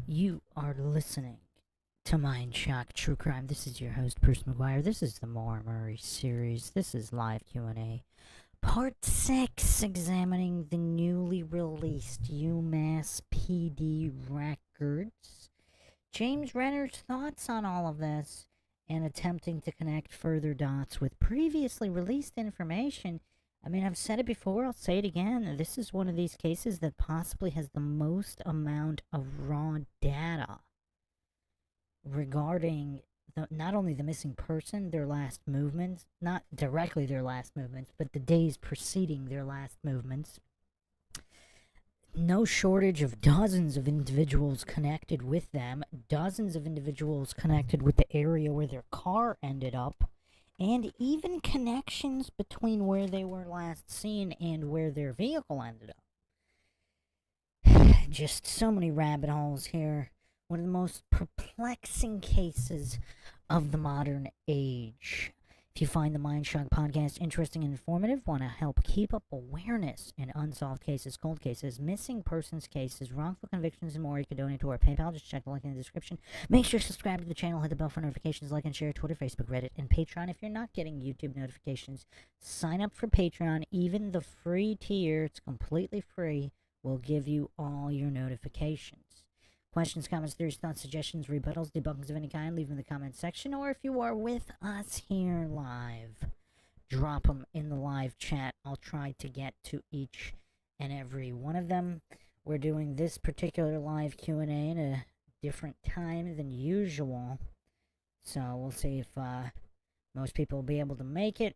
You are listening to Mindshock True Crime. This is your host, Bruce McGuire. This is the Maura series. This is live Q&A. Part 6, examining the newly released UMass PD records. James Renner's thoughts on all of this, and attempting to connect further dots with previously released information. I mean, I've said it before, I'll say it again. This is one of these cases that possibly has the most amount of raw data regarding not only the missing person, their last movements, not directly their last movements, but the days preceding their last movements. No shortage of dozens of individuals connected with them, dozens of individuals connected with the area where their car ended up, and even connections between where they were last seen and where their vehicle ended up. Just so many rabbit holes here. One of the most perplexing cases of the modern age. If you find the Mindshock podcast interesting and informative, want to help keep up awareness in unsolved cases, cold cases, missing persons cases, wrongful convictions, and more, you can donate to our PayPal. Just check the link in the description. Make sure to subscribe to the channel, hit the bell for notifications, like and share Twitter, Facebook, Reddit, and Patreon. If you're not getting YouTube notifications, sign up for Patreon. Even the free tier, it's completely free, will give you all your notifications. Questions, comments, theories, thoughts, suggestions, rebuttals, debunkings of any kind, leave them in the comments section. Or if you are with us here live, drop them in the live chat. I'll try to get to each and every one of them. We're doing this particular live Q&A at a different time than usual. So we'll see if most people will be able to make it.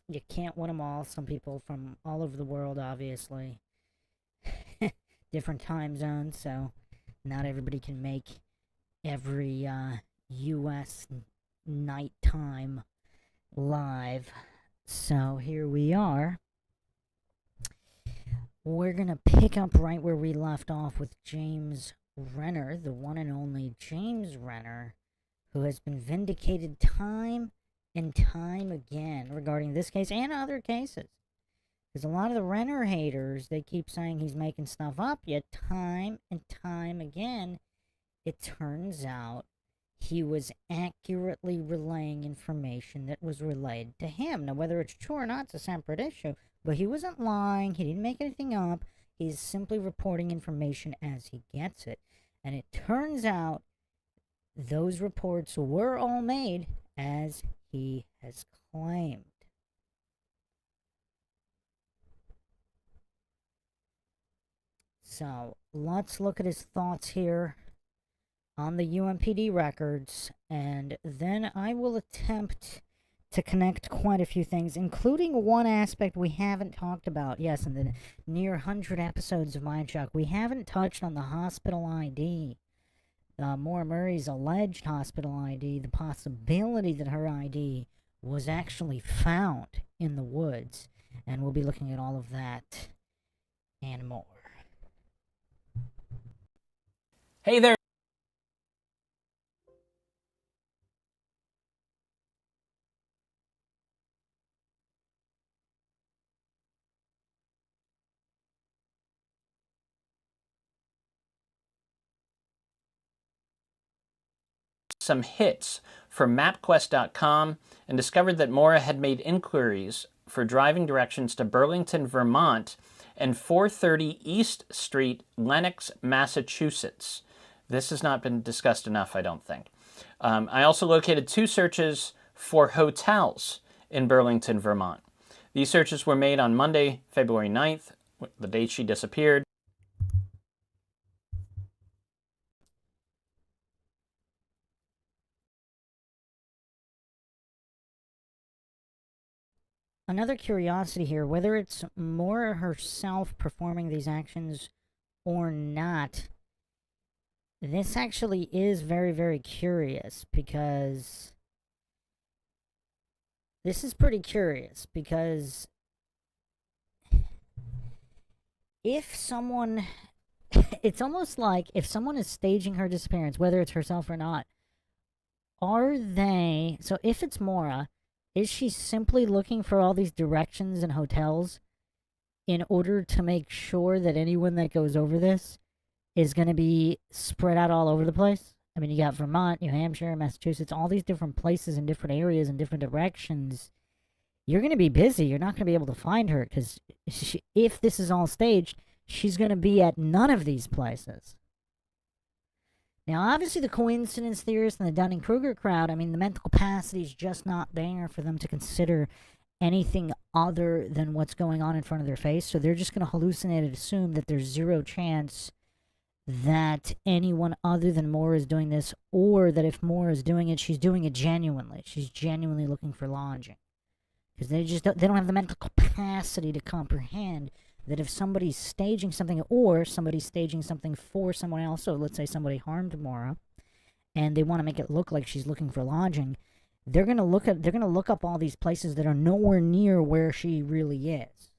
You can't win them all. Some people from all over the world, obviously. Different time zones, so not everybody can make every U.S. nighttime live. So here we are. We're going to pick up right where we left off with James Renner, the one and only James Renner, who has been vindicated time and time again regarding this case and other cases. Because a lot of the Renner haters, they keep saying he's making stuff up, yet time and time again, it turns out he was accurately relaying information that was relayed to him. Now, whether it's true or not, it's a separate issue, but he wasn't lying, he didn't make anything up, he's simply reporting information as he gets it. And it turns out those reports were all made as he has claimed. So, let's look at his thoughts here on the UMPD records, and then I will attempt to connect quite a few things, including one aspect we haven't talked about. Yes, in the near 100 episodes of Mindshock, we haven't touched on the hospital ID. Maura Murray's alleged hospital ID, the possibility that her ID was actually found in the woods, and we'll be looking at all of that and more. Hey there. Some hits for MapQuest.com and discovered that Maura had made inquiries for driving directions to Burlington, Vermont and 430 East Street, Lenox, Massachusetts. This has not been discussed enough, I don't think. I also located 2 searches for hotels in Burlington, Vermont. These searches were made on Monday, February 9th, the date she disappeared. Another curiosity here, whether it's Maura herself performing these actions or not, this actually is very, very curious, because this is pretty curious, because if someone, it's almost like if someone is staging her disappearance, whether it's herself or not, are they, so if it's Maura, is she simply looking for all these directions and hotels in order to make sure that anyone that goes over this is going to be spread out all over the place. I mean, you got Vermont, New Hampshire, Massachusetts, all these different places in different areas in different directions. You're going to be busy. You're not going to be able to find her because if this is all staged, she's going to be at none of these places. Now, obviously, the coincidence theorists and the Dunning Kruger crowd, I mean, the mental capacity is just not there for them to consider anything other than what's going on in front of their face. So they're just going to hallucinate and assume that there's zero chance that anyone other than Maura is doing this, or that if Maura is doing it, she's doing it genuinely. She's genuinely looking for lodging. Because they don't have the mental capacity to comprehend that if somebody's staging something, or somebody's staging something for someone else, so let's say somebody harmed Maura, and they want to make it look like she's looking for lodging, they're gonna look up all these places that are nowhere near where she really is.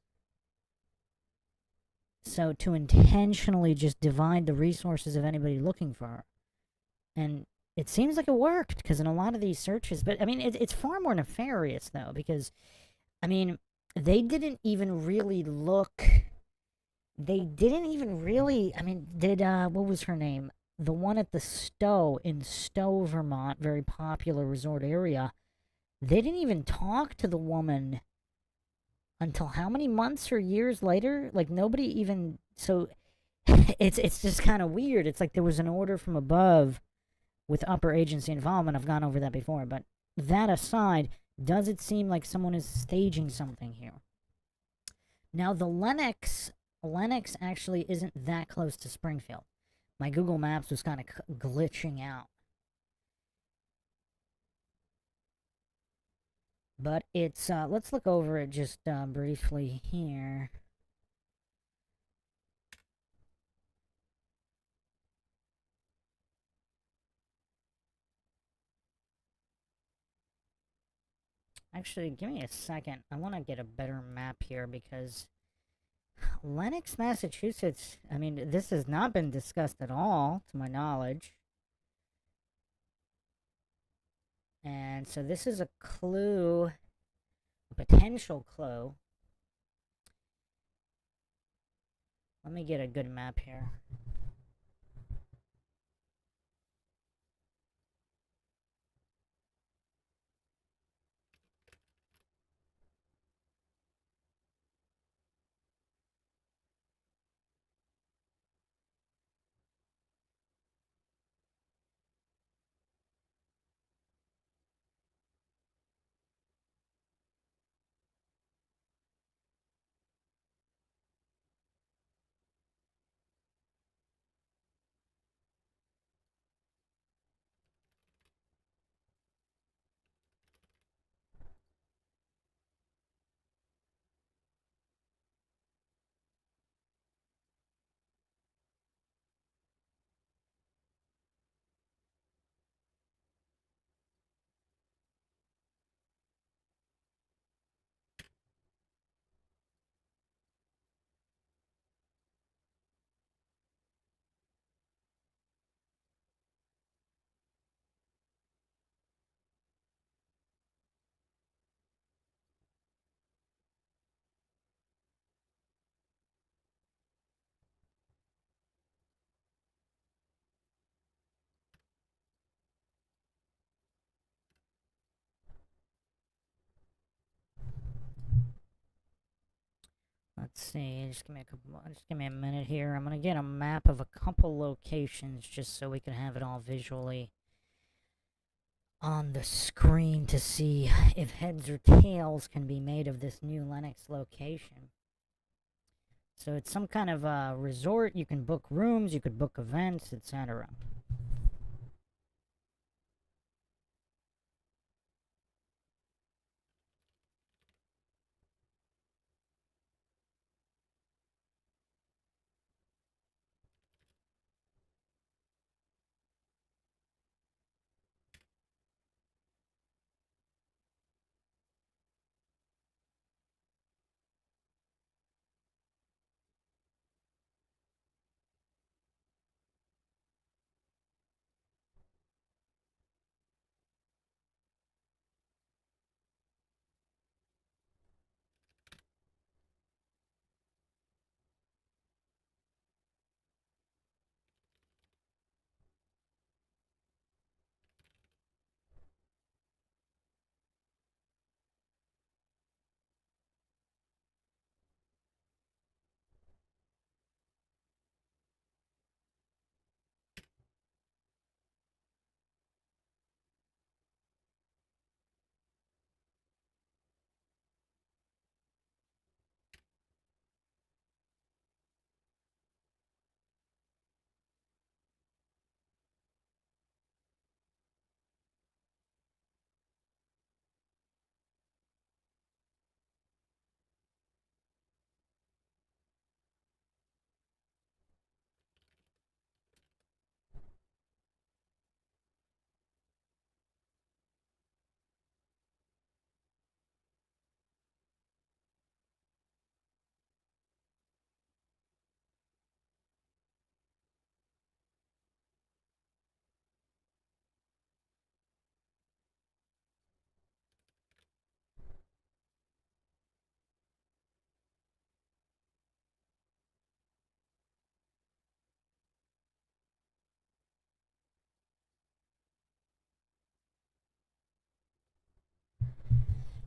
So to intentionally just divide the resources of anybody looking for her, and it seems like it worked because in a lot of these searches, but I mean it's far more nefarious though, because I mean they didn't even really look. They didn't even really. I mean, did what was her name? The one at the Stowe in Stowe, Vermont, very popular resort area. They didn't even talk to the woman until how many months or years later? Like nobody even. So it's just kind of weird. It's like there was an order from above with upper agency involvement. I've gone over that before, but that aside, does it seem like someone is staging something here? Now the Lennox actually isn't that close to Springfield. My Google Maps was kind of glitching out. But it's, let's look over it just briefly here. Actually, give me a second. I want to get a better map here because Lennox, Massachusetts, I mean, this has not been discussed at all, to my knowledge. And so this is a clue, a potential clue. Let me get a good map here. Let's see. Just give me a minute here. I'm gonna get a map of a couple locations just so we can have it all visually on the screen to see if heads or tails can be made of this new Lennox location. So it's some kind of a resort. You can book rooms, you could book events, etc.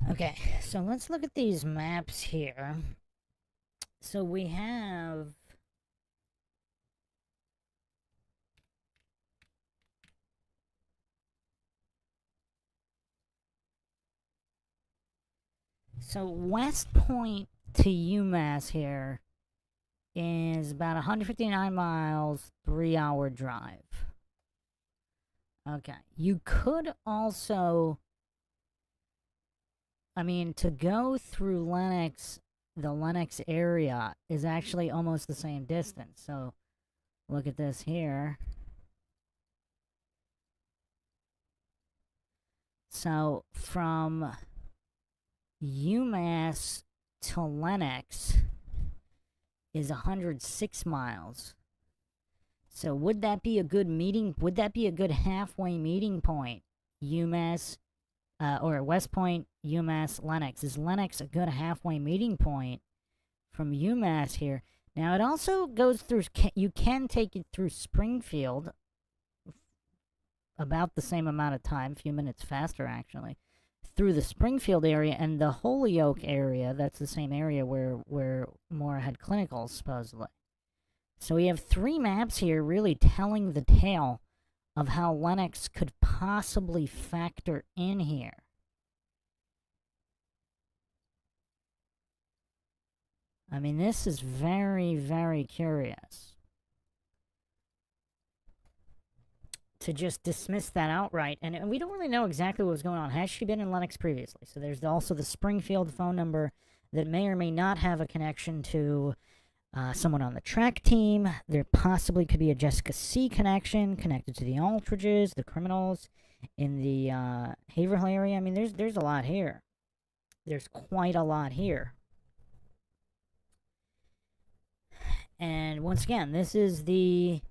Okay, so let's look at these maps here. So we have... So West Point to UMass here is about 159 miles, 3-hour drive. Okay, you could also... I mean, to go through Lenox, the Lenox area is actually almost the same distance. So look at this here. So from UMass to Lenox is 106 miles. So would that be a good meeting? Would that be a good halfway meeting point? UMass or West Point, UMass, Lenox. Is Lenox a good halfway meeting point from UMass here? Now it also goes through. You can take it through Springfield. About the same amount of time, a few minutes faster actually, through the Springfield area and the Holyoke area. That's the same area where Maura had clinicals, supposedly. So we have 3 maps here really telling the tale of how Lenox could possibly factor in here. I mean, this is very, very curious. To just dismiss that outright, and we don't really know exactly what was going on. Has she been in Lenox previously? So there's also the Springfield phone number that may or may not have a connection to someone on the track team. There possibly could be a Jessica C connection connected to the Aldridges, the criminals in the Haverhill area. I mean, there's a lot here. There's quite a lot here. And once again, this is the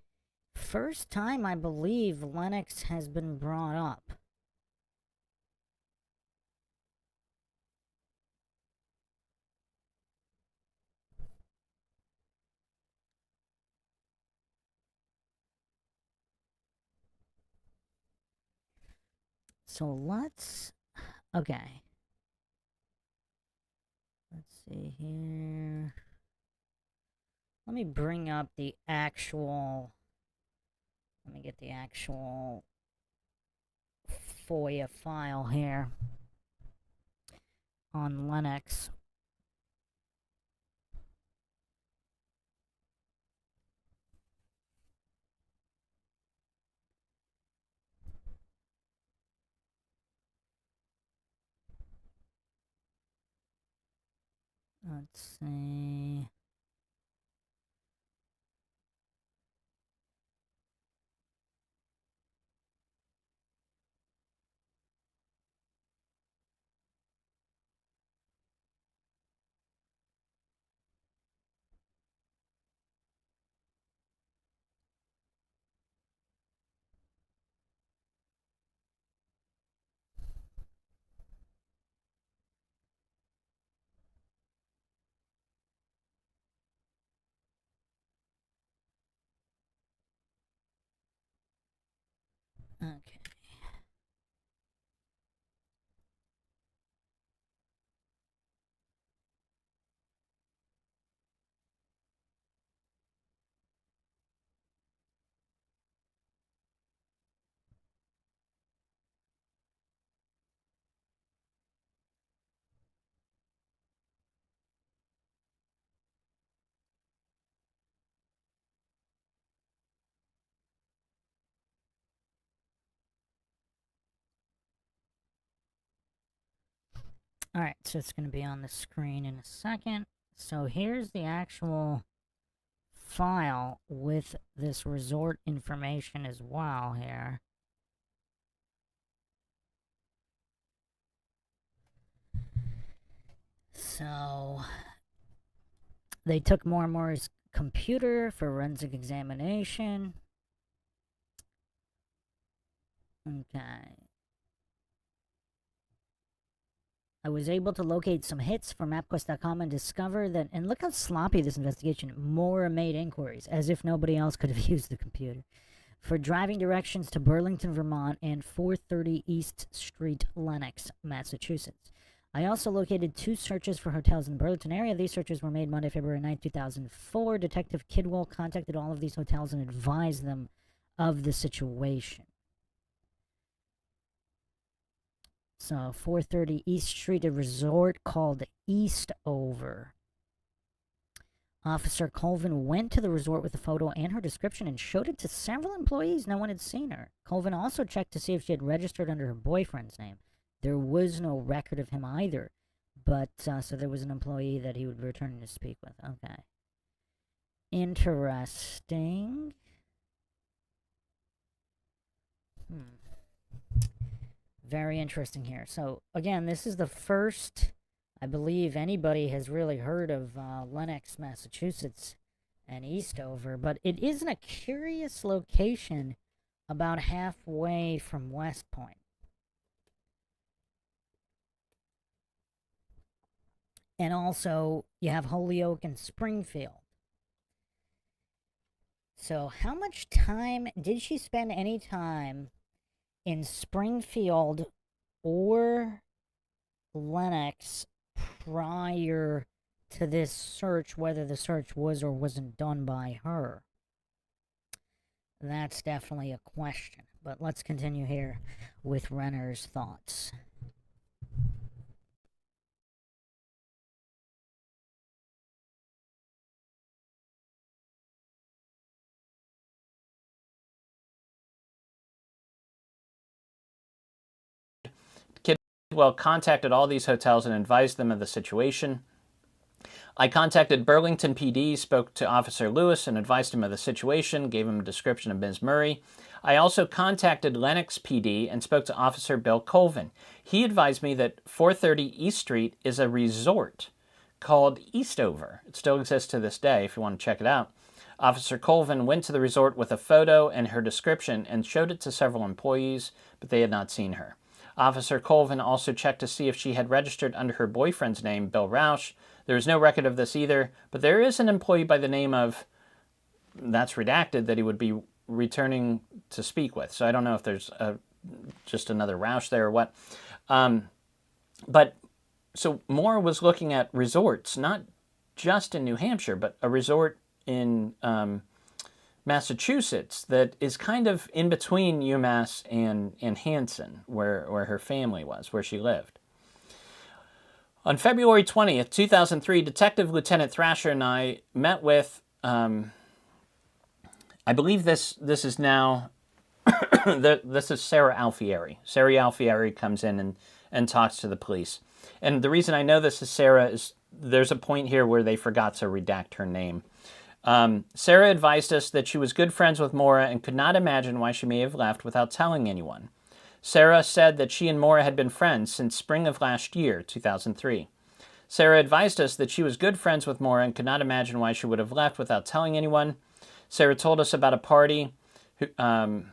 first time I believe Lenox has been brought up. So let's... Okay. Let's see here. Let me bring up the actual... Let me get the actual FOIA file here on Lenox. Let's see. Okay. Alright, so it's going to be on the screen in a second. So here's the actual file with this resort information as well here. So they took Maura's computer for forensic examination. Okay. I was able to locate some hits from MapQuest.com and discover that, and look how sloppy this investigation, Maura made inquiries, as if nobody else could have used the computer, for driving directions to Burlington, Vermont, and 430 East Street, Lenox, Massachusetts. I also located 2 searches for hotels in the Burlington area. These searches were made Monday, February 9, 2004. Detective Kidwell contacted all of these hotels and advised them of the situation. So, 430 East Street, a resort called Eastover. Officer Colvin went to the resort with a photo and her description and showed it to several employees. No one had seen her. Colvin also checked to see if she had registered under her boyfriend's name. There was no record of him either. But, so there was an employee that he would be returning to speak with. Okay. Interesting. Very interesting here. So, again, this is the first, I believe, anybody has really heard of Lenox, Massachusetts and Eastover. But it is in a curious location about halfway from West Point. And also, you have Holyoke and Springfield. So, how much time did she spend any time in Springfield or Lenox prior to this search, whether the search was or wasn't done by her? That's definitely a question. But let's continue here with Renner's thoughts. Kidwell contacted all these hotels and advised them of the situation. I contacted Burlington PD, spoke to Officer Lewis and advised him of the situation, gave him a description of Ms. Murray. I also contacted Lenox PD and spoke to Officer Bill Colvin. He advised me that 430 East Street is a resort called Eastover. It still exists to this day if you want to check it out. Officer Colvin went to the resort with a photo and her description and showed it to several employees, but they had not seen her. Officer Colvin also checked to see if she had registered under her boyfriend's name, Bill Roush. There is no record of this either, but there is an employee by the name of, that's redacted, that he would be returning to speak with. So I don't know if there's just another Roush there or what. But so Maura was looking at resorts, not just in New Hampshire, but a resort in Massachusetts that is kind of in between UMass and Hanson, where her family was, where she lived. On February 20th, 2003, Detective Lieutenant Thrasher and I met with, I believe this is now, this is Sarah Alfieri. Sarah Alfieri comes in and talks to the police. And the reason I know this is Sarah is there's a point here where they forgot to redact her name. Sarah advised us that she was good friends with Maura and could not imagine why she may have left without telling anyone. Sarah said that she and Maura had been friends since spring of last year, 2003. Sarah advised us that she was good friends with Maura and could not imagine why she would have left without telling anyone. Sarah told us about a party, about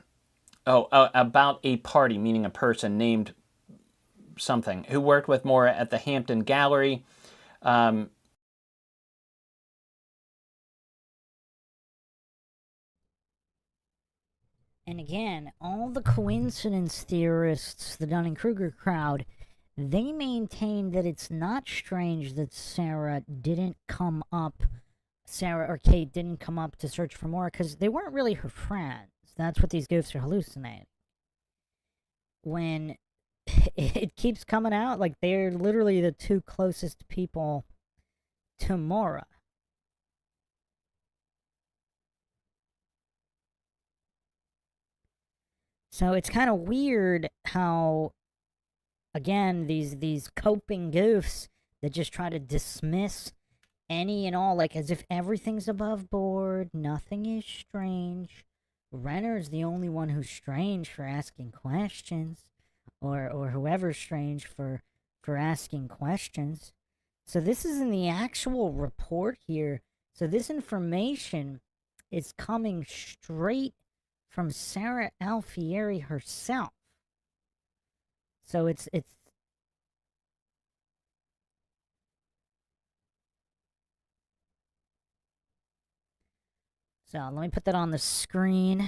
a party, meaning a person named something, who worked with Maura at the Hampton Gallery. And again, all the coincidence theorists, the Dunning-Kruger crowd, they maintain that it's not strange that Sarah or Kate didn't come up to search for Maura, because they weren't really her friends. That's what these goofs are hallucinating. When it keeps coming out, like, they're literally the 2 closest people to Maura. So it's kind of weird how, again, these coping goofs that just try to dismiss any and all, like, as if everything's above board, nothing is strange. Renner's the only one who's strange for asking questions, or whoever's strange for asking questions. So this is in the actual report here. So this information is coming straight from Sarah Alfieri herself. So it's so let me put that on the screen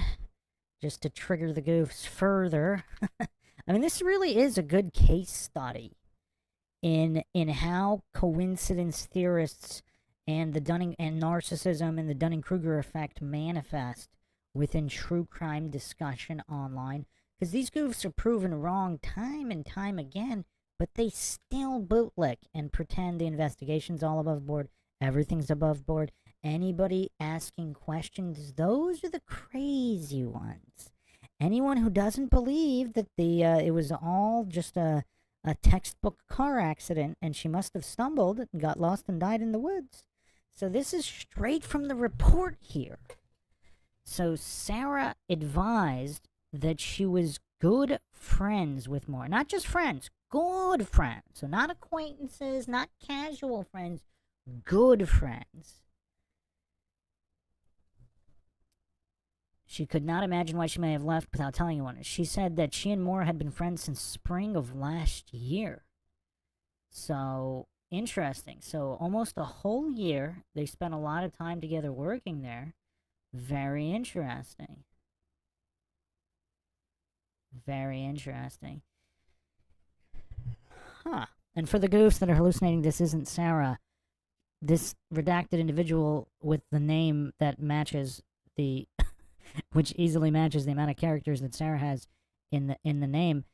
just to trigger the goofs further. I mean, this really is a good case study. in how coincidence theorists and the Dunning and narcissism and the Dunning-Kruger effect manifest within true crime discussion online, because these goofs are proven wrong time and time again, but they still bootlick and pretend the investigation's all above board, everything's above board. Anybody asking questions, those are the crazy ones. Anyone who doesn't believe that it was all just a textbook car accident and she must have stumbled and got lost and died in the woods. So this is straight from the report here. So Sarah advised that she was good friends with Maura. Not just friends, good friends. So not acquaintances, not casual friends, good friends. She could not imagine why she may have left without telling anyone. She said that she and Maura had been friends since spring of last year. So, interesting. So, almost a whole year. They spent a lot of time together working there. Very interesting. Very interesting. Huh. And for the goofs that are hallucinating, this isn't Sarah. This redacted individual with the name that matches the which easily matches the amount of characters that Sarah has in the name,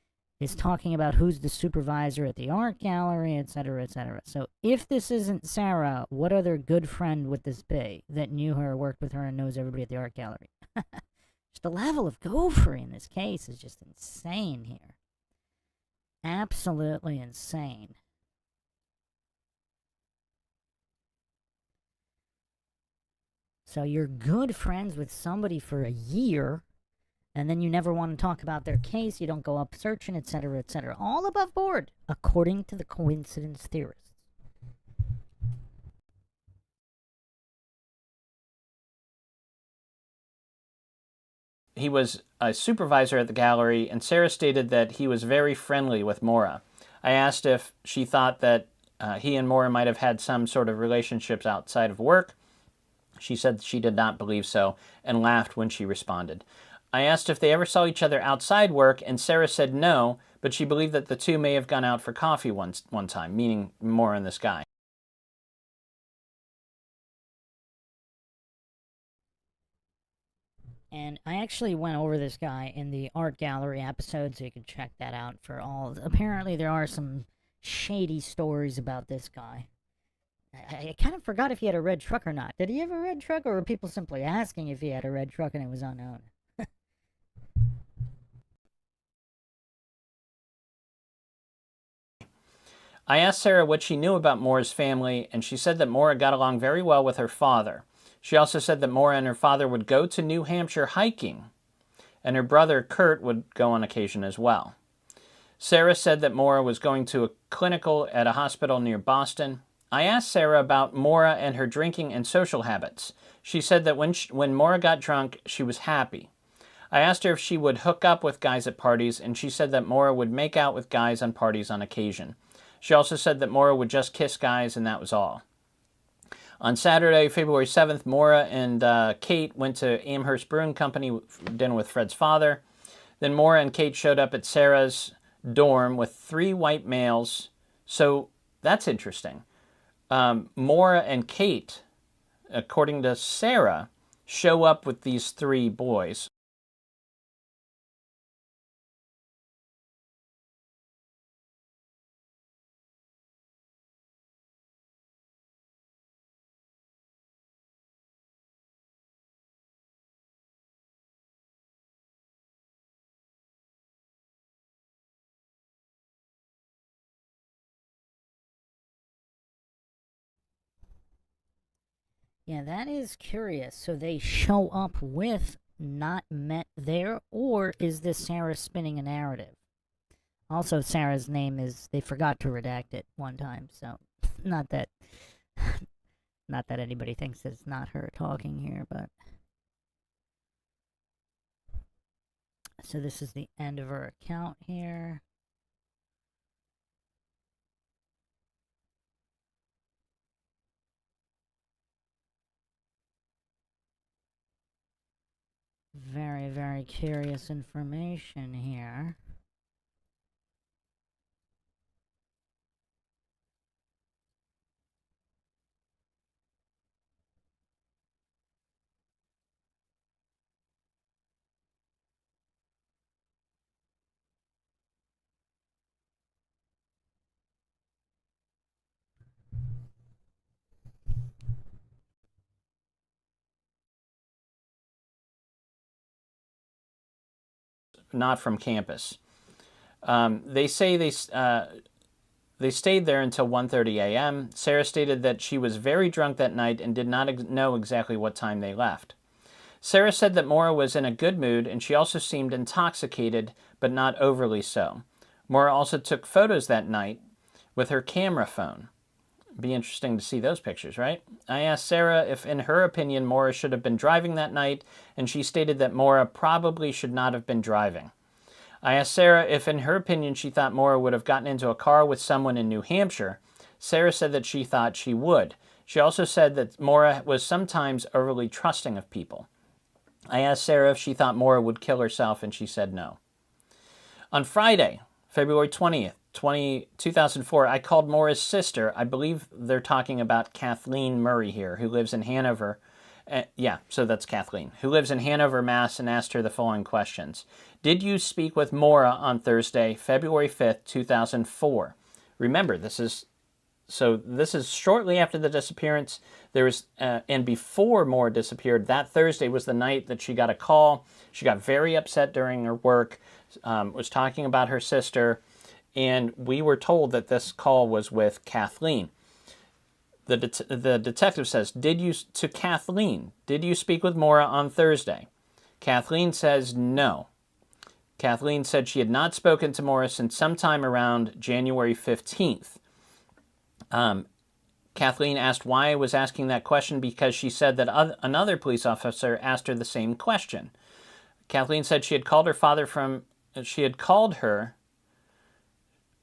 is talking about who's the supervisor at the art gallery, etc., etc. So if this isn't Sarah, what other good friend would this be that knew her, worked with her, and knows everybody at the art gallery? Just the level of gophery in this case is just insane here. Absolutely insane. So you're good friends with somebody for a year, and then you never want to talk about their case, you don't go up searching, etc., etc. All above board, according to the coincidence theorists. He was a supervisor at the gallery, and Sarah stated that he was very friendly with Maura. I asked if she thought that he and Maura might have had some sort of relationships outside of work. She said she did not believe so, and laughed when she responded. I asked if they ever saw each other outside work, and Sarah said no, but she believed that the two may have gone out for coffee one time, meaning Maura and this guy. And I actually went over this guy in the art gallery episode, so you can check that out for all. Apparently, there are some shady stories about this guy. I kind of forgot if he had a red truck or not. Did he have a red truck, or were people simply asking if he had a red truck and it was unknown? I asked Sarah what she knew about Maura's family, and she said that Maura got along very well with her father. She also said that Maura and her father would go to New Hampshire hiking, and her brother Kurt would go on occasion as well. Sarah said that Maura was going to a clinical at a hospital near Boston. I asked Sarah about Maura and her drinking and social habits. She said that when Maura got drunk, she was happy. I asked her if she would hook up with guys at parties, and she said that Maura would make out with guys on parties on occasion. She also said that Maura would just kiss guys, and that was all. On Saturday, February 7th, Maura and Kate went to Amherst Brewing Company dinner with Fred's father. Then Maura and Kate showed up at Sarah's dorm with 3 white males. So that's interesting. Maura and Kate, according to Sarah, show up with these 3 boys. Yeah, that is curious. So they show up with not met there, or is this Sarah spinning a narrative? Also, Sarah's name is, they forgot to redact it one time, so not that not that anybody thinks it's not her talking here, but so this is the end of her account here. Very, very curious information here. not from campus. They say they stayed there until 1:30 a.m. Sarah stated that she was very drunk that night and did not know exactly what time they left. Sarah said that Maura was in a good mood and she also seemed intoxicated, but not overly so. Maura also took photos that night with her camera phone. Be interesting to see those pictures, right? I asked Sarah if, in her opinion, Maura should have been driving that night, and she stated that Maura probably should not have been driving. I asked Sarah if, in her opinion, she thought Maura would have gotten into a car with someone in New Hampshire. Sarah said that she thought she would. She also said that Maura was sometimes overly trusting of people. I asked Sarah if she thought Maura would kill herself, and she said no. On Friday, February 20th, 2004, I called Maura's sister. I believe they're talking about Kathleen Murray here, who lives in Hanover. So that's Kathleen, who lives in Hanover, Mass., and asked her the following questions. Did you speak with Maura on Thursday, February 5th, 2004? Remember, this is shortly after the disappearance. And before Maura disappeared, that Thursday was the night that she got a call. She got very upset during her work, was talking about her sister, and we were told that this call was with Kathleen. The detective says, to Kathleen, did you speak with Maura on Thursday? Kathleen says no. Kathleen said she had not spoken to Maura since sometime around January 15th. Kathleen asked why I was asking that question because she said that another police officer asked her the same question. Kathleen said she had called her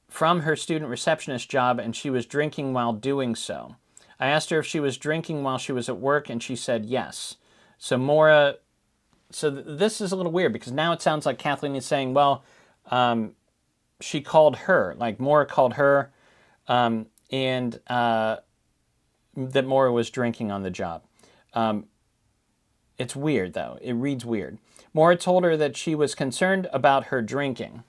from her student receptionist job and she was drinking while doing so. I asked her if she was drinking while she was at work and she said yes. So this is a little weird because now it sounds like Kathleen is saying, well, she called her, like Maura called her, and that Maura was drinking on the job. It's weird, though. It reads weird. Maura told her that she was concerned about her drinking.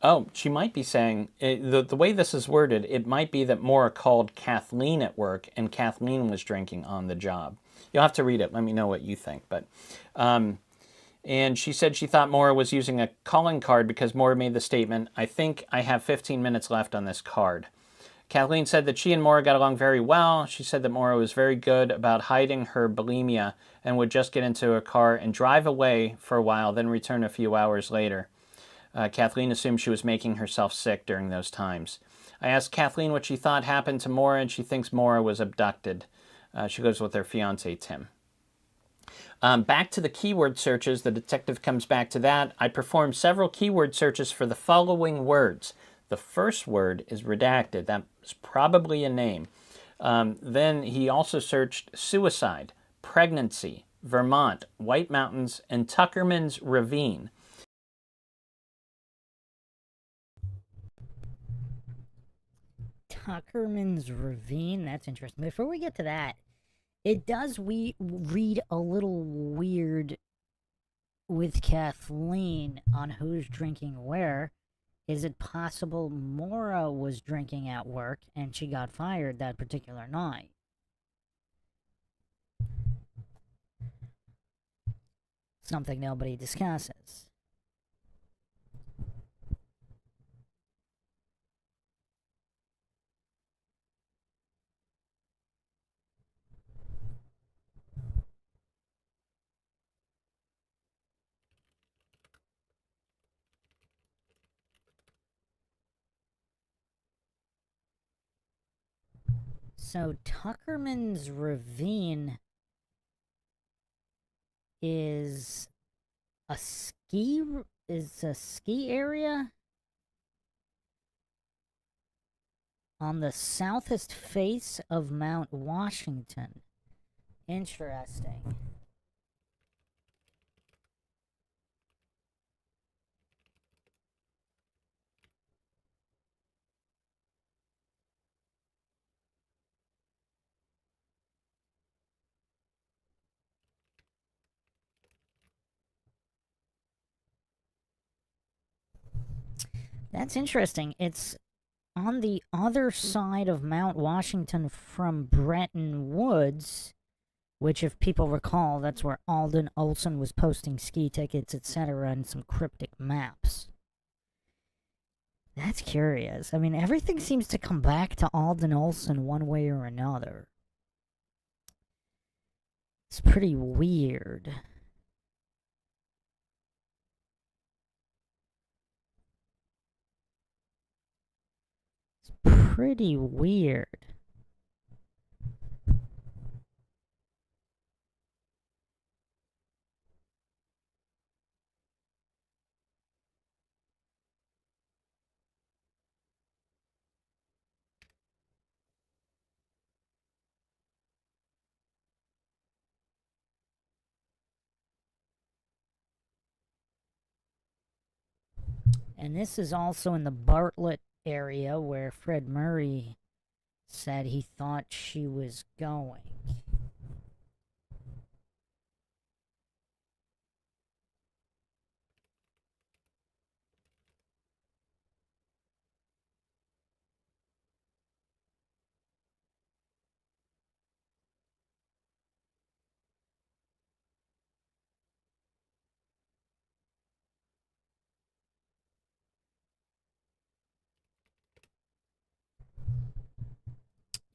Oh, she might be saying, the way this is worded, it might be that Maura called Kathleen at work and Kathleen was drinking on the job. You'll have to read it. Let me know what you think. But, and she said she thought Maura was using a calling card because Maura made the statement, I think I have 15 minutes left on this card. Kathleen said that she and Maura got along very well. She said that Maura was very good about hiding her bulimia and would just get into a car and drive away for a while, then return a few hours later. Kathleen assumed she was making herself sick during those times. I asked Kathleen what she thought happened to Maura, and she thinks Maura was abducted. She lives with her fiancé, Tim. Back to the keyword searches, the detective comes back to that. I performed several keyword searches for the following words. The first word is redacted. That's probably a name. Then he also searched suicide, pregnancy, Vermont, White Mountains, and Tuckerman's Ravine. Tuckerman's Ravine? That's interesting. Before we get to that, it does read a little weird with Kathleen on who's drinking where. Is it possible Maura was drinking at work and she got fired that particular night? Something nobody discusses. So Tuckerman's Ravine is a ski area on the southeast face of Mount Washington. Interesting. That's interesting. It's on the other side of Mount Washington from Bretton Woods, which, if people recall, that's where Alden Olson was posting ski tickets, etc., and some cryptic maps. That's curious. I mean, everything seems to come back to Alden Olson one way or another. It's pretty weird. It's pretty weird. And this is also in the Bartlett area where Fred Murray said he thought she was going.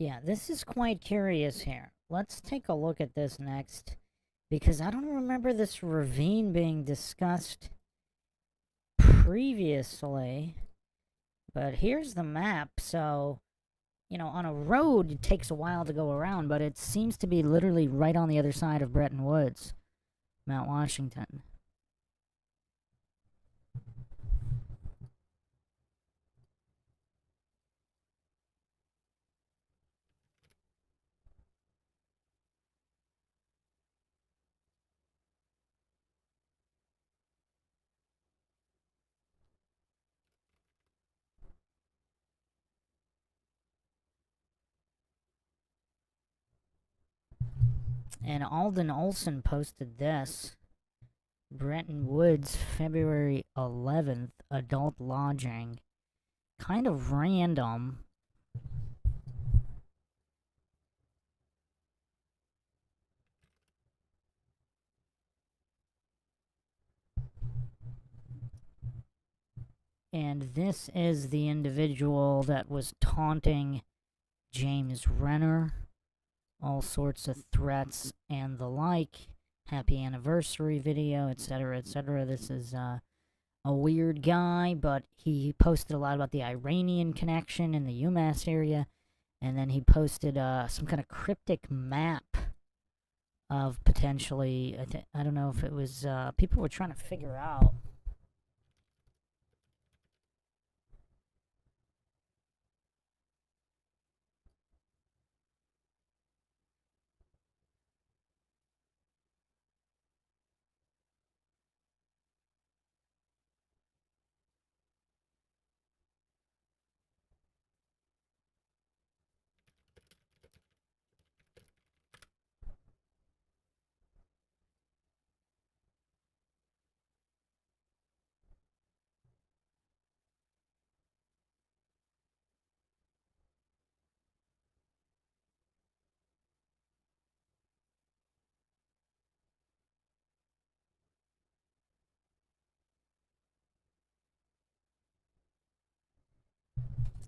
Yeah, this is quite curious here. Let's take a look at this next, because I don't remember this ravine being discussed previously. But here's the map, so, on a road it takes a while to go around, but it seems to be literally right on the other side of Bretton Woods, Mount Washington. And Alden Olson posted this. Bretton Woods, February 11th, adult lodging. Kind of random. And this is the individual that was taunting James Renner. All sorts of threats and the like. Happy anniversary video, etc., etc. This is a weird guy, but he posted a lot about the Iranian connection in the UMass area. And then he posted some kind of cryptic map of potentially, I don't know if it was, people were trying to figure out.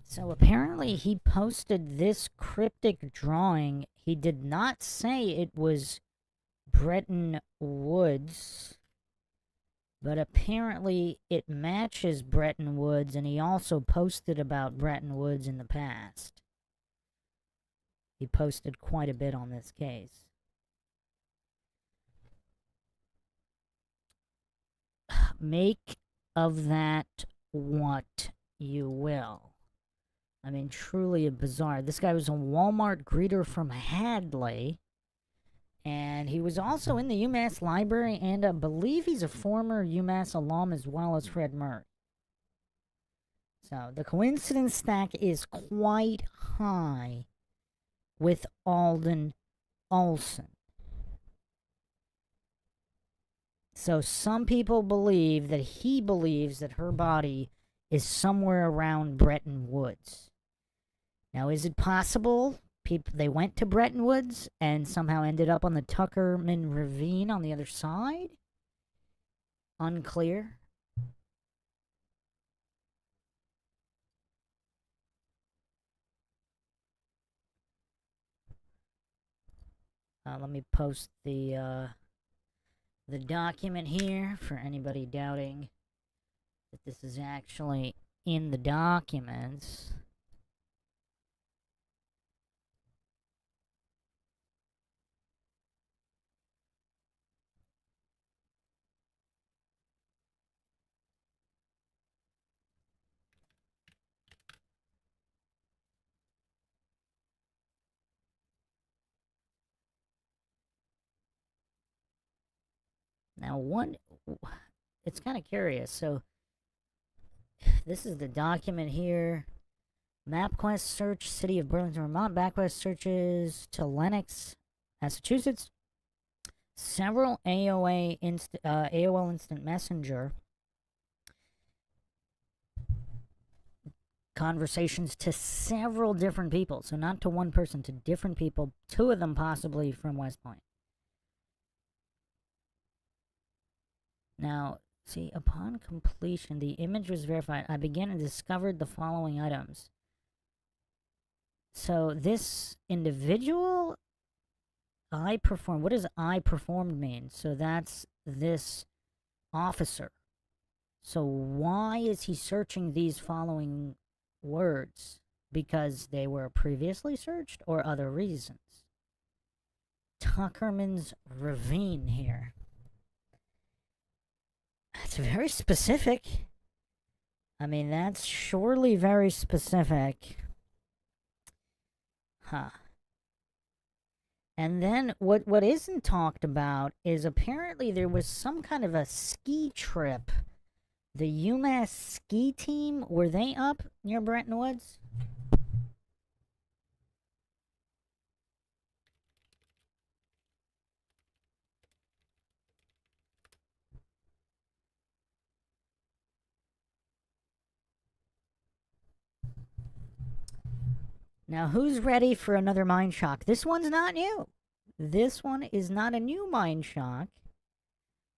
So apparently he posted this cryptic drawing. He did not say it was Bretton Woods, but apparently it matches Bretton Woods, and he also posted about Bretton Woods in the past. He posted quite a bit on this case. Make of that what you will. I mean, truly a bizarre. This guy was a Walmart greeter from Hadley. And he was also in the UMass library, and I believe he's a former UMass alum as well as Fred Murray. So the coincidence stack is quite high with Alden Olson. So some people believe that he believes that her body is somewhere around Bretton Woods. Now, is it possible people, they went to Bretton Woods and somehow ended up on the Tuckerman Ravine on the other side? Unclear. Let me post the document here for anybody doubting that this is actually in the documents. Now, it's kind of curious. So, this is the document here. MapQuest search City of Burlington, Vermont. MapQuest searches to Lenox, Massachusetts. Several AOL Instant Messenger conversations to several different people. So not to one person, to different people. 2 of them possibly from West Point. Now, see, upon completion, the image was verified. I began and discovered the following items. So this individual, I performed. What does I performed mean? So that's this officer. So why is he searching these following words? Because they were previously searched or other reasons? Tuckerman's Ravine here. That's very specific. I mean, that's surely very specific. Huh. And then what isn't talked about is apparently there was some kind of a ski trip. The UMass ski team, were they up near Bretton Woods? Now, who's ready for another Mindshock? This one's not new. This one is not a new Mindshock.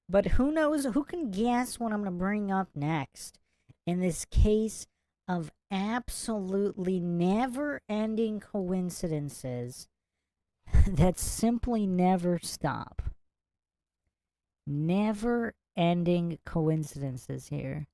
But who knows? Who can guess what I'm going to bring up next? In this case of absolutely never-ending coincidences that simply never stop. Never-ending coincidences here.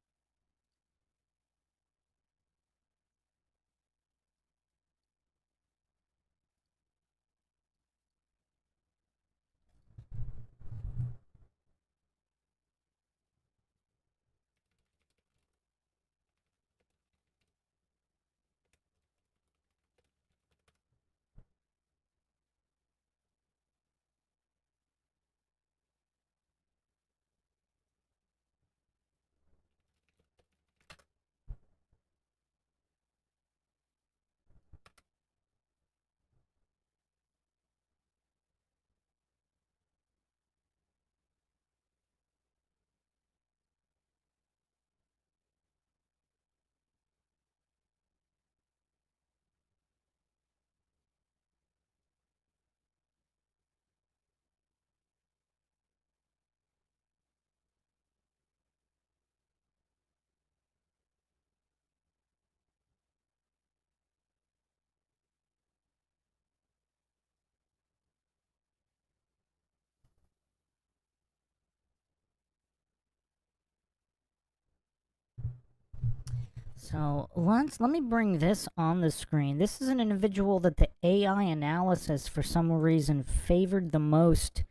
So let me bring this on the screen. This is an individual that the AI analysis for some reason favored the most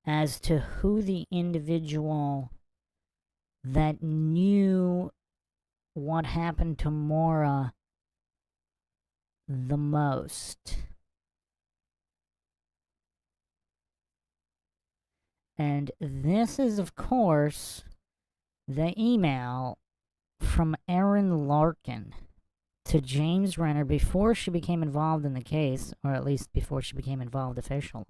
as to who the individual that knew what happened to Maura the most. And this is, of course, the email from Erin Larkin to James Renner before she became involved in the case, or at least before she became involved officially.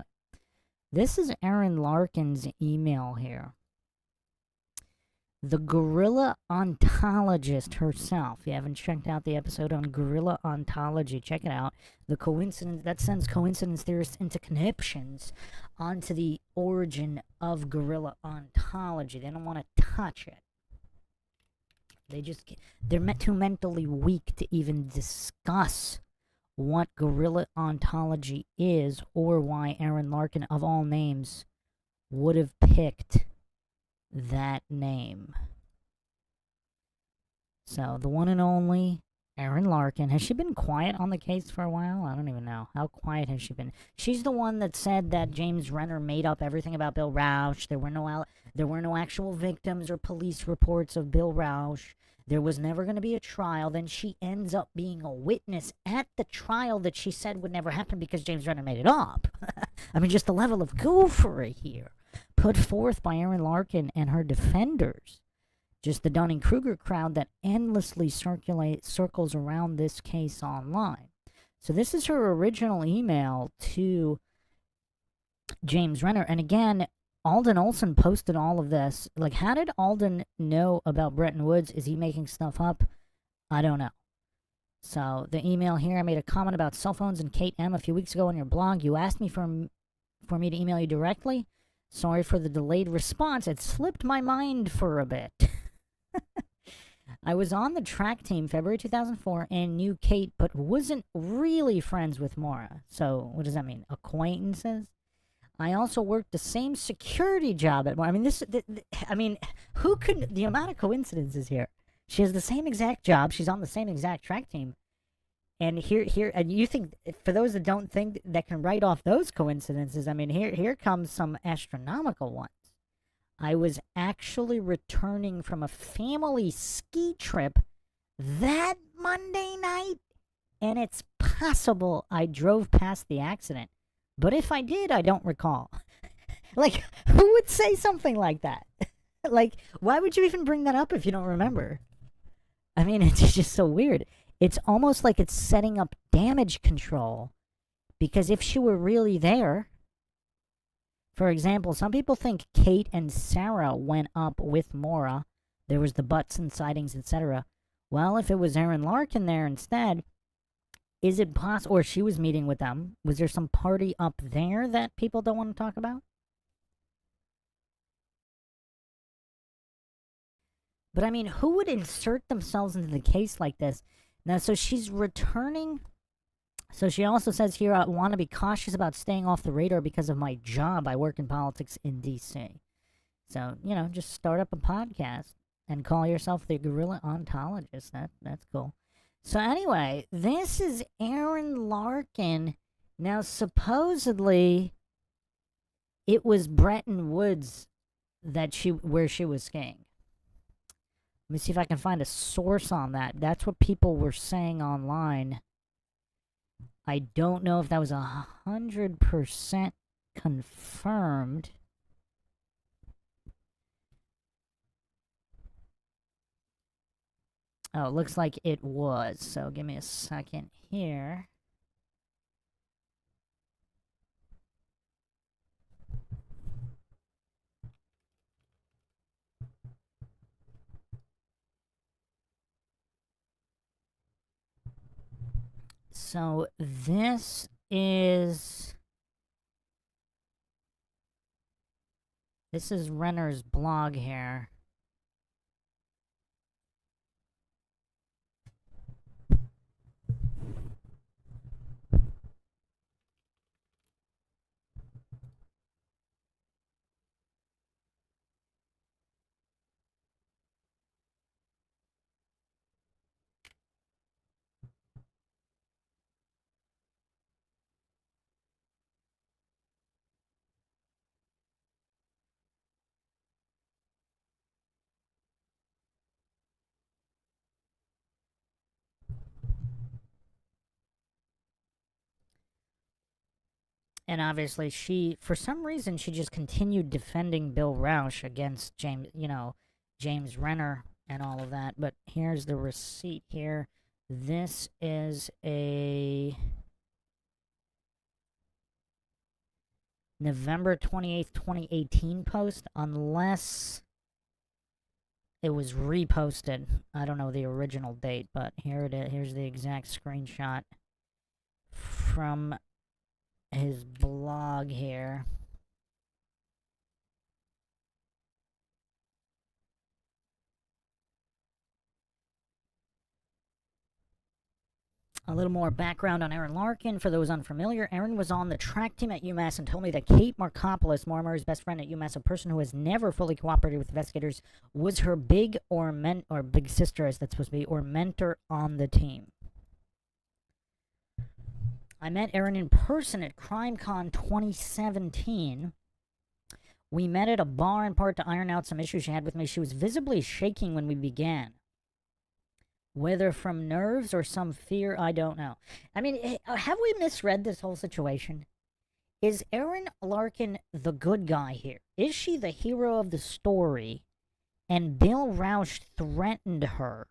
This is Erin Larkin's email here. the gorilla ontologist herself. If you haven't checked out the episode on gorilla ontology, check it out. The coincidence that sends coincidence theorists into conniptions onto the origin of gorilla ontology. They don't want to touch it. They're too mentally weak to even discuss what gorilla ontology is, or why Erin Larkin, of all names, would have picked that name. So, the one and only Erin Larkin. Has she been quiet on the case for a while? I don't even know. How quiet has she been? She's the one that said that James Renner made up everything about Bill Rausch. There were no actual victims or police reports of Bill Rausch. There was never going to be a trial. Then she ends up being a witness at the trial that she said would never happen because James Renner made it up. I mean, just the level of goofery here put forth by Erin Larkin and her defenders. Just the Dunning-Kruger crowd that endlessly circles around this case online. So this is her original email to James Renner. And again, Alden Olson posted all of this. Like, how did Alden know about Bretton Woods? Is he making stuff up? I don't know. So the email here, I made a comment about cell phones and Kate M. a few weeks ago on your blog. You asked me for me to email you directly. Sorry for the delayed response. It slipped my mind for a bit. I was on the track team February 2004 and knew Kate, but wasn't really friends with Maura. So what does that mean? Acquaintances? I also worked the same security job at Maura. I mean, who could, the amount of coincidences here. She has the same exact job. She's on the same exact track team. And and you think, for those that don't think that can write off those coincidences, I mean, here comes some astronomical ones. I was actually returning from a family ski trip that Monday night, and it's possible I drove past the accident. But if I did, I don't recall. Like, who would say something like that? Like, why would you even bring that up if you don't remember? I mean, it's just so weird. It's almost like it's setting up damage control, because if she were really there, for example, some people think Kate and Sarah went up with Maura. There was the Butson sightings, etc. Well, if it was Erin Larkin there instead, is it possible, or she was meeting with them, was there some party up there that people don't want to talk about? But I mean, who would insert themselves into the case like this? Now, so she's returning. So she also says here, I want to be cautious about staying off the radar because of my job. I work in politics in D.C. So, just start up a podcast and call yourself the Gorilla Ontologist. That's cool. So anyway, this is Erin Larkin. Now, supposedly, it was Bretton Woods where she was skiing. Let me see if I can find a source on that. That's what people were saying online. I don't know if that was 100% confirmed. Oh, it looks like it was. So give me a second here. So this is Renner's blog here. And obviously for some reason, she just continued defending Bill Rausch against James Renner and all of that. But here's the receipt here. This is a November 28th, 2018 post, unless it was reposted. I don't know the original date, but here it is. Here's the exact screenshot from his blog here. A little more background on Erin Larkin. For those unfamiliar, Erin was on the track team at UMass and told me that Kate Markopoulos, Maura best friend at UMass, a person who has never fully cooperated with investigators, was her big big sister, as that's supposed to be, or mentor on the team. I met Erin in person at CrimeCon 2017. We met at a bar in part to iron out some issues she had with me. She was visibly shaking when we began. Whether from nerves or some fear, I don't know. I mean, have we misread this whole situation? Is Erin Larkin the good guy here? Is she the hero of the story? And Bill Rausch threatened her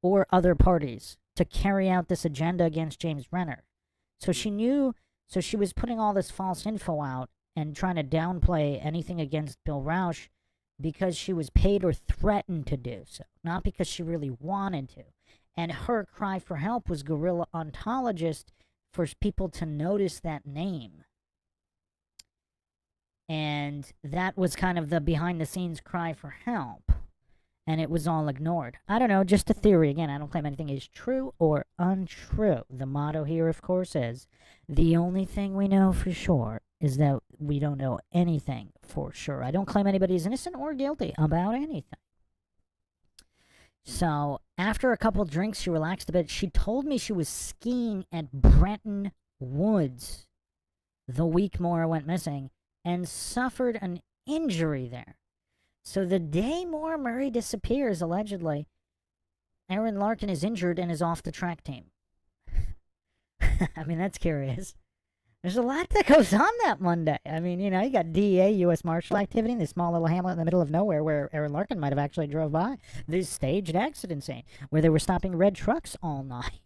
or other parties to carry out this agenda against James Renner. So she knew, so she was putting all this false info out and trying to downplay anything against Bill Rausch because she was paid or threatened to do so, not because she really wanted to. And her cry for help was guerrilla ontologist for people to notice that name. And that was kind of the behind-the-scenes cry for help. And it was all ignored. I don't know, just a theory. Again, I don't claim anything is true or untrue. The motto here, of course, is the only thing we know for sure is that we don't know anything for sure. I don't claim anybody is innocent or guilty about anything. So, after a couple drinks, she relaxed a bit. She told me she was skiing at Bretton Woods the week Maura went missing and suffered an injury there. So the day Maura Murray disappears, allegedly, Erin Larkin is injured and is off the track team. I mean, that's curious. There's a lot that goes on that Monday. I mean, you know, you got DEA, U.S. Marshal activity in this small little hamlet in the middle of nowhere where Erin Larkin might have actually drove by. This staged accident scene where they were stopping red trucks all night.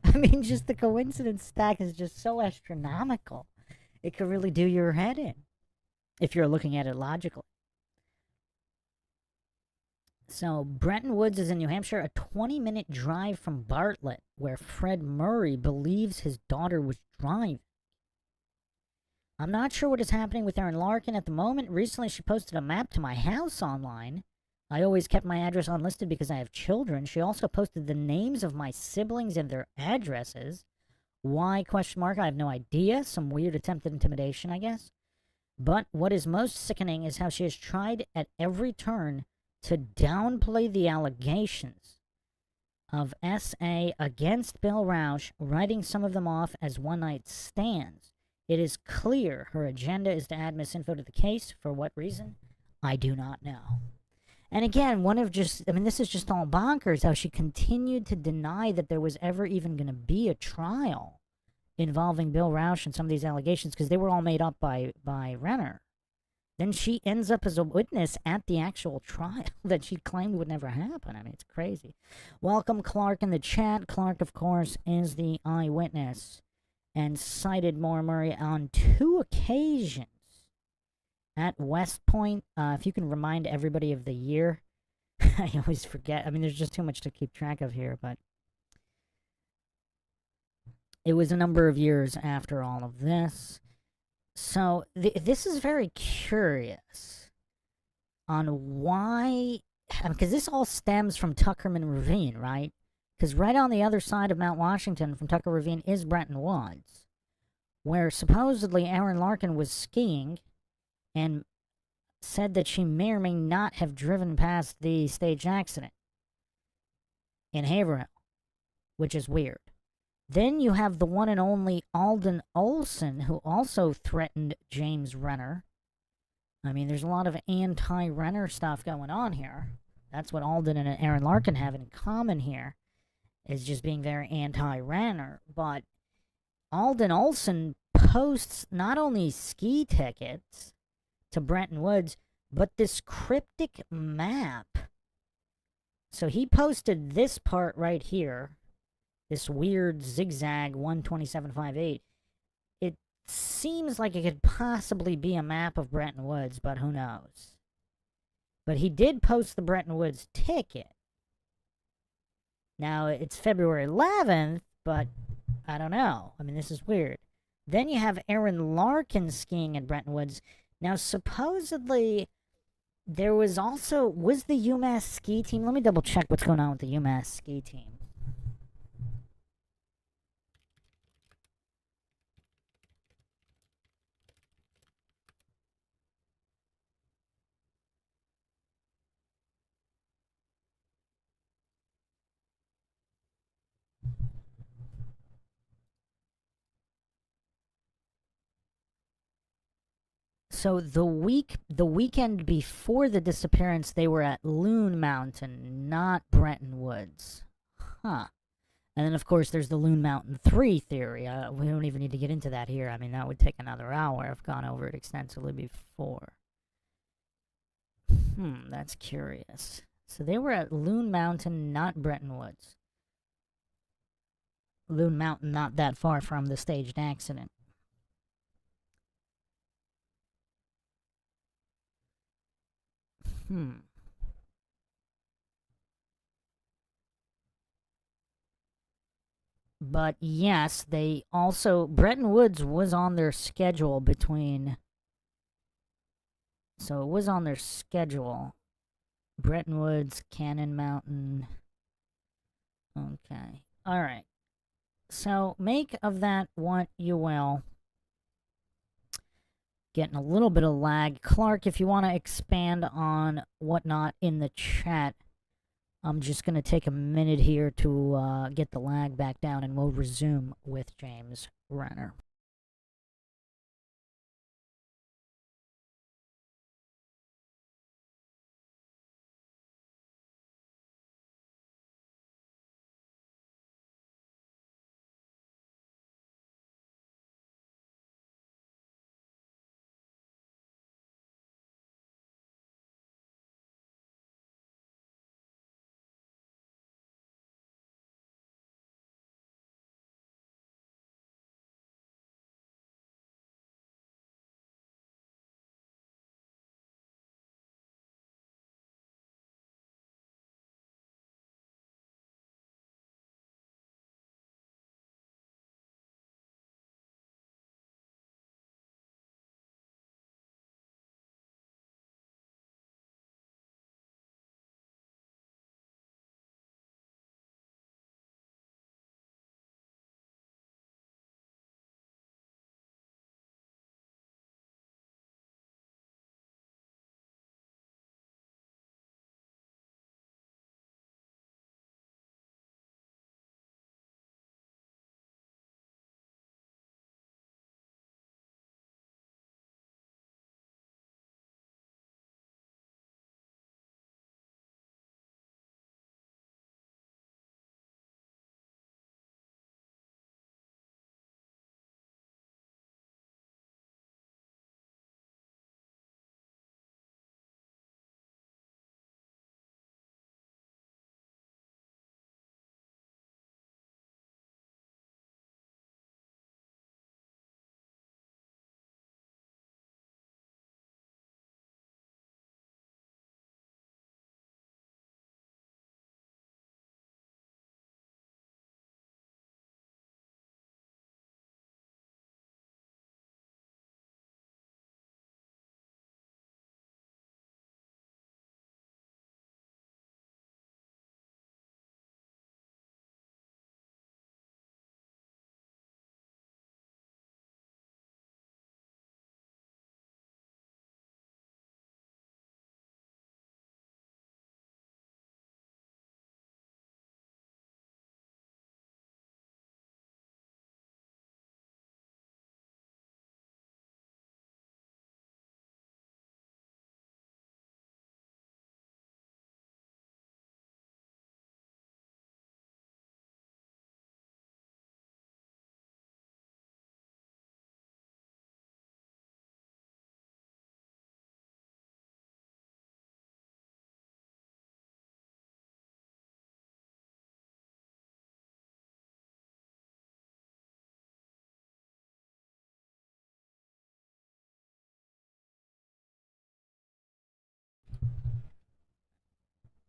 I mean, just the coincidence stack is just so astronomical. It could really do your head in if you're looking at it logically. So, Bretton Woods is in New Hampshire, a 20-minute drive from Bartlett, where Fred Murray believes his daughter was driving. I'm not sure what is happening with Erin Larkin at the moment. Recently, she posted a map to my house online. I always kept my address unlisted because I have children. She also posted the names of my siblings and their addresses. Why, question mark, I have no idea. Some weird attempted intimidation, I guess. But what is most sickening is how she has tried at every turn to downplay the allegations of SA against Bill Rausch, writing some of them off as one-night stands. It is clear her agenda is to add misinfo to the case. For what reason? I do not know. And again, this is just all bonkers how she continued to deny that there was ever even going to be a trial involving Bill Rausch and some of these allegations because they were all made up by Renner. Then she ends up as a witness at the actual trial that she claimed would never happen. I mean, it's crazy. Welcome, Clark, in the chat. Clark, of course, is the eyewitness and cited Maura Murray on 2 occasions at West Point. If you can remind everybody of the year. I always forget. I mean, there's just too much to keep track of here, but it was a number of years after all of this. So, this is very curious on why, because this all stems from Tuckerman Ravine, right? Because right on the other side of Mount Washington from Tucker Ravine is Bretton Woods, where supposedly Erin Larkin was skiing and said that she may or may not have driven past the staged accident in Haverhill, which is weird. Then you have the one and only Alden Olson, who also threatened James Renner. I mean, there's a lot of anti-Renner stuff going on here. That's what Alden and Erin Larkin have in common here, is just being very anti-Renner. But Alden Olson posts not only ski tickets to Bretton Woods, but this cryptic map. So he posted this part right here. This weird zigzag 12758. It seems like it could possibly be a map of Bretton Woods, but who knows? But he did post the Bretton Woods ticket. Now, it's February 11th, but I don't know. I mean, this is weird. Then you have Erin Larkin skiing at Bretton Woods. Now, supposedly, there was also... Was the UMass ski team... Let me double check what's going on with the UMass ski team. So the weekend before the disappearance, they were at Loon Mountain, not Bretton Woods. Huh. And then, of course, there's the Loon Mountain 3 theory. We don't even need to get into that here. I mean, that would take another hour. I've gone over it extensively before. That's curious. So they were at Loon Mountain, not Bretton Woods. Loon Mountain not that far from the staged accident. But yes, they also... Bretton Woods was on their schedule between... So it was on their schedule. Bretton Woods, Cannon Mountain. Okay. Alright. So make of that what you will. Getting a little bit of lag. Clark, if you want to expand on whatnot in the chat, I'm just going to take a minute here to get the lag back down, and we'll resume with James Renner.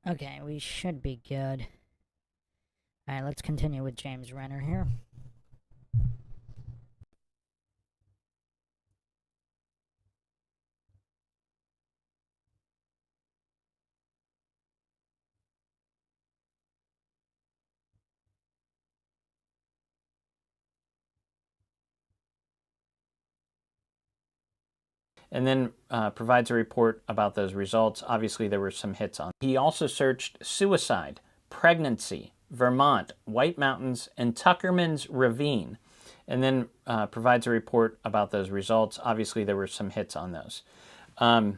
Okay, we should be good. Alright, let's continue with James Renner here. And then provides a report about those results. Obviously, there were some hits on. He also searched suicide, pregnancy, Vermont, White Mountains, and Tuckerman's Ravine. And then provides a report about those results. Obviously, there were some hits on those. Let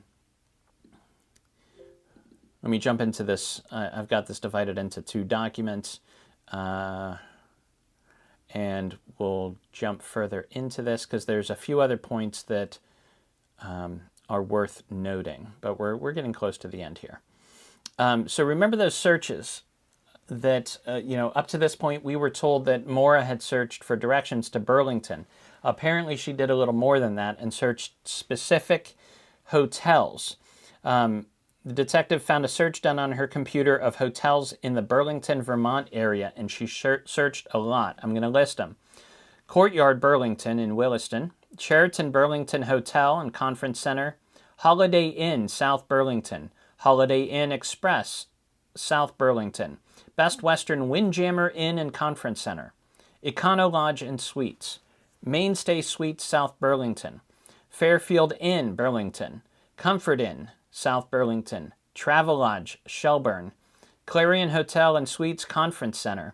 me jump into this. I've got this divided into 2 documents. And we'll jump further into this because there's a few other points that are worth noting, but we're getting close to the end here. So remember those searches that, up to this point, we were told that Maura had searched for directions to Burlington. Apparently, she did a little more than that and searched specific hotels. The detective found a search done on her computer of hotels in the Burlington, Vermont area, and she searched a lot. I'm going to list them. Courtyard Burlington in Williston, Sheraton Burlington Hotel and Conference Center, Holiday Inn, South Burlington, Holiday Inn Express, South Burlington, Best Western Windjammer Inn and Conference Center, Econo Lodge and Suites, Mainstay Suites, South Burlington, Fairfield Inn, Burlington, Comfort Inn, South Burlington, Travelodge, Shelburne, Clarion Hotel and Suites Conference Center,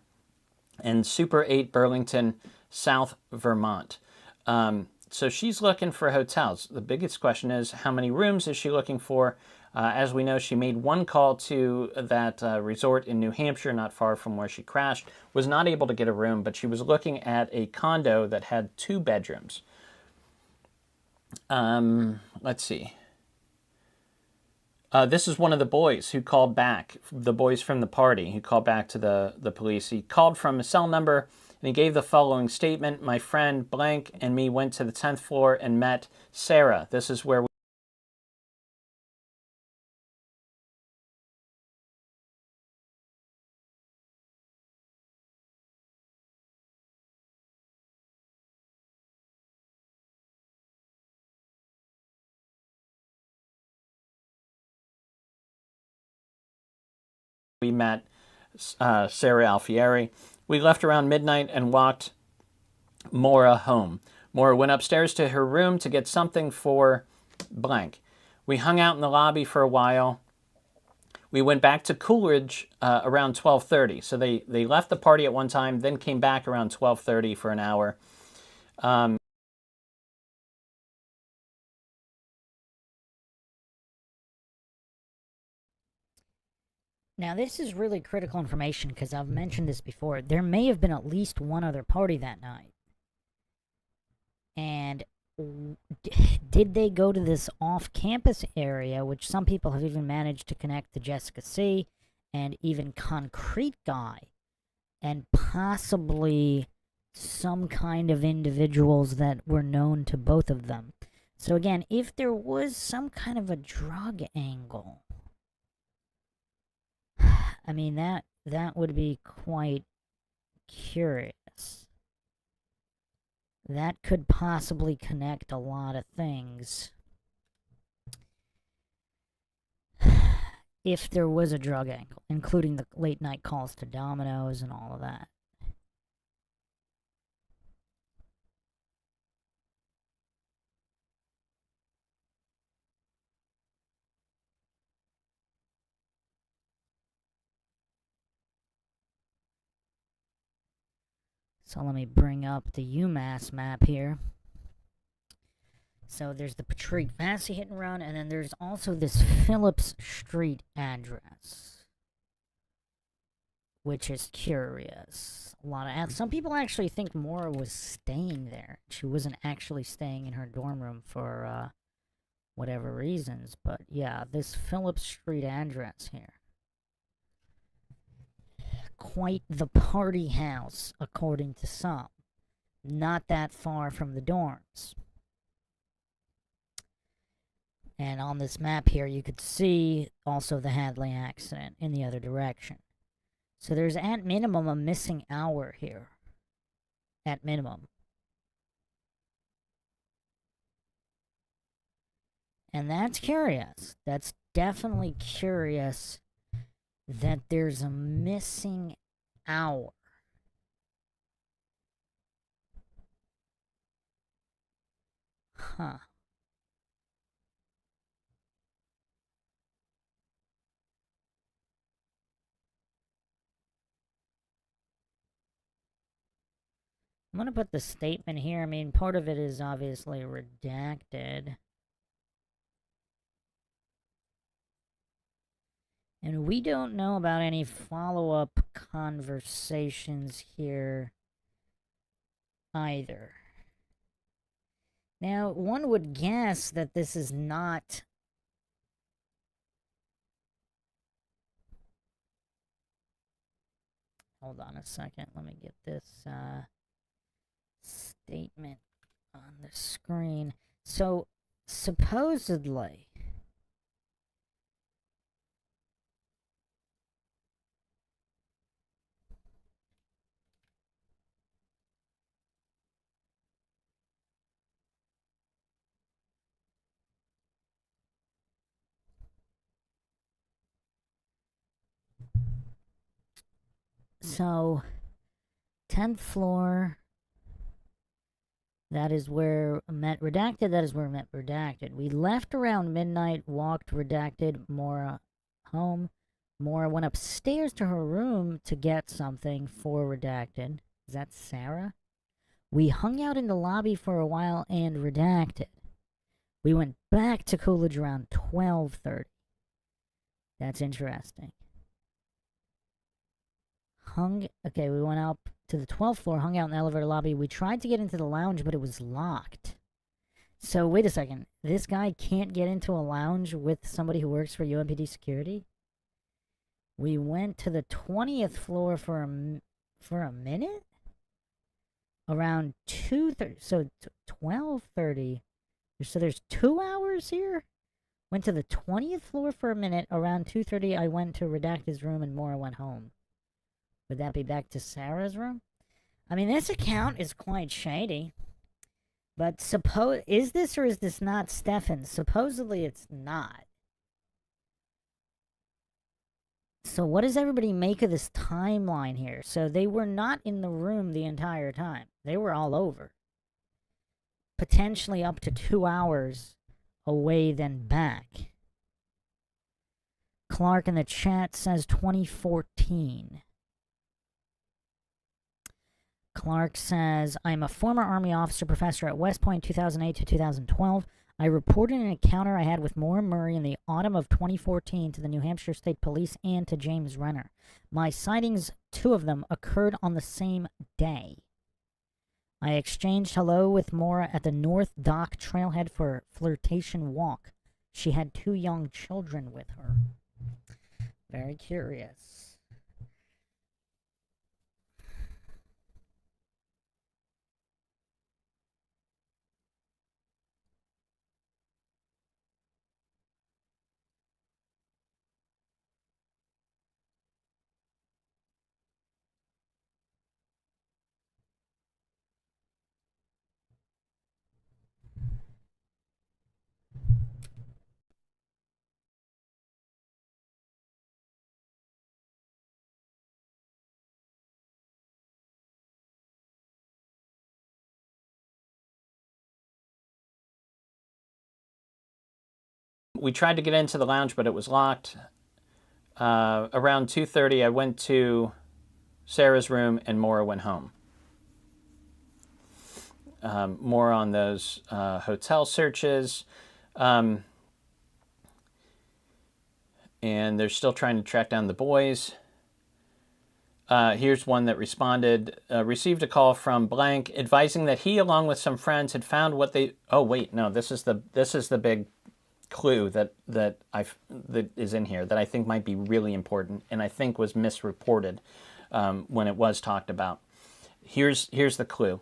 and Super 8 Burlington, South Vermont. So she's looking for hotels. The biggest question is, how many rooms is she looking for? As we know, she made one call to that resort in New Hampshire, not far from where she crashed, was not able to get a room, but she was looking at a condo that had 2 bedrooms. Let's see. This is one of the boys who called back, the boys from the party who called back to the police. He called from a cell number and he gave the following statement. My friend blank and me went to the 10th floor and met Sarah. This is where we met Sarah Alfieri. We left around midnight and walked Maura home. Maura went upstairs to her room to get something for blank. We hung out in the lobby for a while. We went back to Coolidge around 12:30. So they left the party at one time, then came back around 12:30 for an hour. Now, this is really critical information because I've mentioned this before. There may have been at least one other party that night. And did they go to this off-campus area, which some people have even managed to connect to Jessica C. and even Concrete Guy, and possibly some kind of individuals that were known to both of them? So again, if there was some kind of a drug angle, I mean, that would be quite curious. That could possibly connect a lot of things. If there was a drug angle, including the late night calls to Domino's and all of that. So let me bring up the UMass map here. So there's the Patrick Massey hit and run, and then there's also this Phillips Street address, which is curious. Some people actually think Maura was staying there. She wasn't actually staying in her dorm room for whatever reasons, but yeah, this Phillips Street address here. Quite the party house, according to some. Not that far from the dorms. And on this map here, you could see also the Hadley accident in the other direction. So there's at minimum a missing hour here. At minimum. And that's curious. That's definitely curious that there's a missing hour. Huh. I'm gonna put the statement here. I mean, part of it is obviously redacted. And we don't know about any follow-up conversations here either. Now, one would guess that this is not... Hold on a second. Let me get this statement on the screen. So, supposedly... So, 10th floor, that is where met redacted, that is where met redacted. We left around midnight, walked redacted, Maura home. Maura went upstairs to her room to get something for redacted. Is that Sarah? We hung out in the lobby for a while and redacted. We went back to Coolidge around 12:30. That's interesting. Okay, we went up to the 12th floor, hung out in the elevator lobby. We tried to get into the lounge, but it was locked. So, wait a second. This guy can't get into a lounge with somebody who works for UMPD security? We went to the 20th floor for a minute? Around 2:30. So, 12:30. So, there's 2 hours here? Went to the 20th floor for a minute. Around 2:30, I went to Redacted's room and Maura went home. Would that be back to Sarah's room? I mean, this account is quite shady. But is this or is this not Stefan? Supposedly it's not. So what does everybody make of this timeline here? So they were not in the room the entire time. They were all over. Potentially up to 2 hours away then back. Clark in the chat says 2014. Clark says, I'm a former Army officer professor at West Point 2008 to 2012. I reported an encounter I had with Maura Murray in the autumn of 2014 to the New Hampshire State Police and to James Renner. My sightings, 2 of them, occurred on the same day. I exchanged hello with Maura at the North Dock trailhead for flirtation walk. She had 2 young children with her. Very curious. We tried to get into the lounge, but it was locked. Around 2:30, I went to Sarah's room, and Maura went home. More on those hotel searches. And they're still trying to track down the boys. Here's one that responded, received a call from blank advising that he, along with some friends, had found what they... Oh, wait, no, this is the big clue that is in here that I think might be really important and I think was misreported when it was talked about. Here's the clue.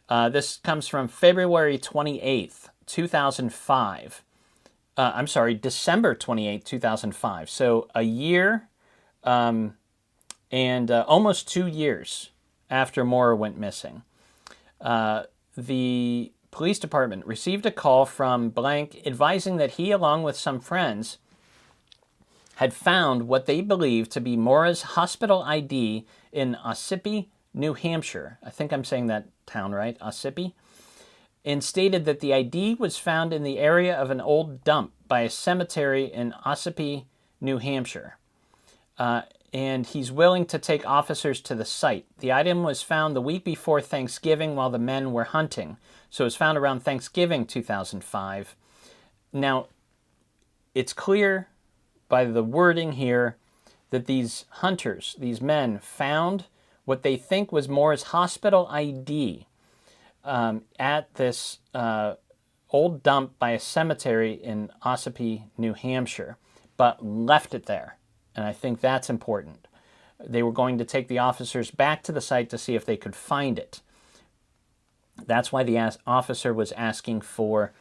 This comes from February 28th, 2005. I'm sorry, December 28th, 2005. So a year and almost 2 years after Maura went missing. The police department received a call from blank advising that he, along with some friends, had found what they believed to be Maura's hospital ID in Ossipee, New Hampshire. I think I'm saying that town right, Ossipee. And stated that the ID was found in the area of an old dump by a cemetery in Ossipee, New Hampshire. And he's willing to take officers to the site. The item was found the week before Thanksgiving while the men were hunting. So it was found around Thanksgiving 2005. Now, it's clear by the wording here that these hunters, these men, found what they think was Maura's hospital ID at this old dump by a cemetery in Ossipee, New Hampshire, but left it there. And I think that's important. They were going to take the officers back to the site to see if they could find it. That's why the officer was asking for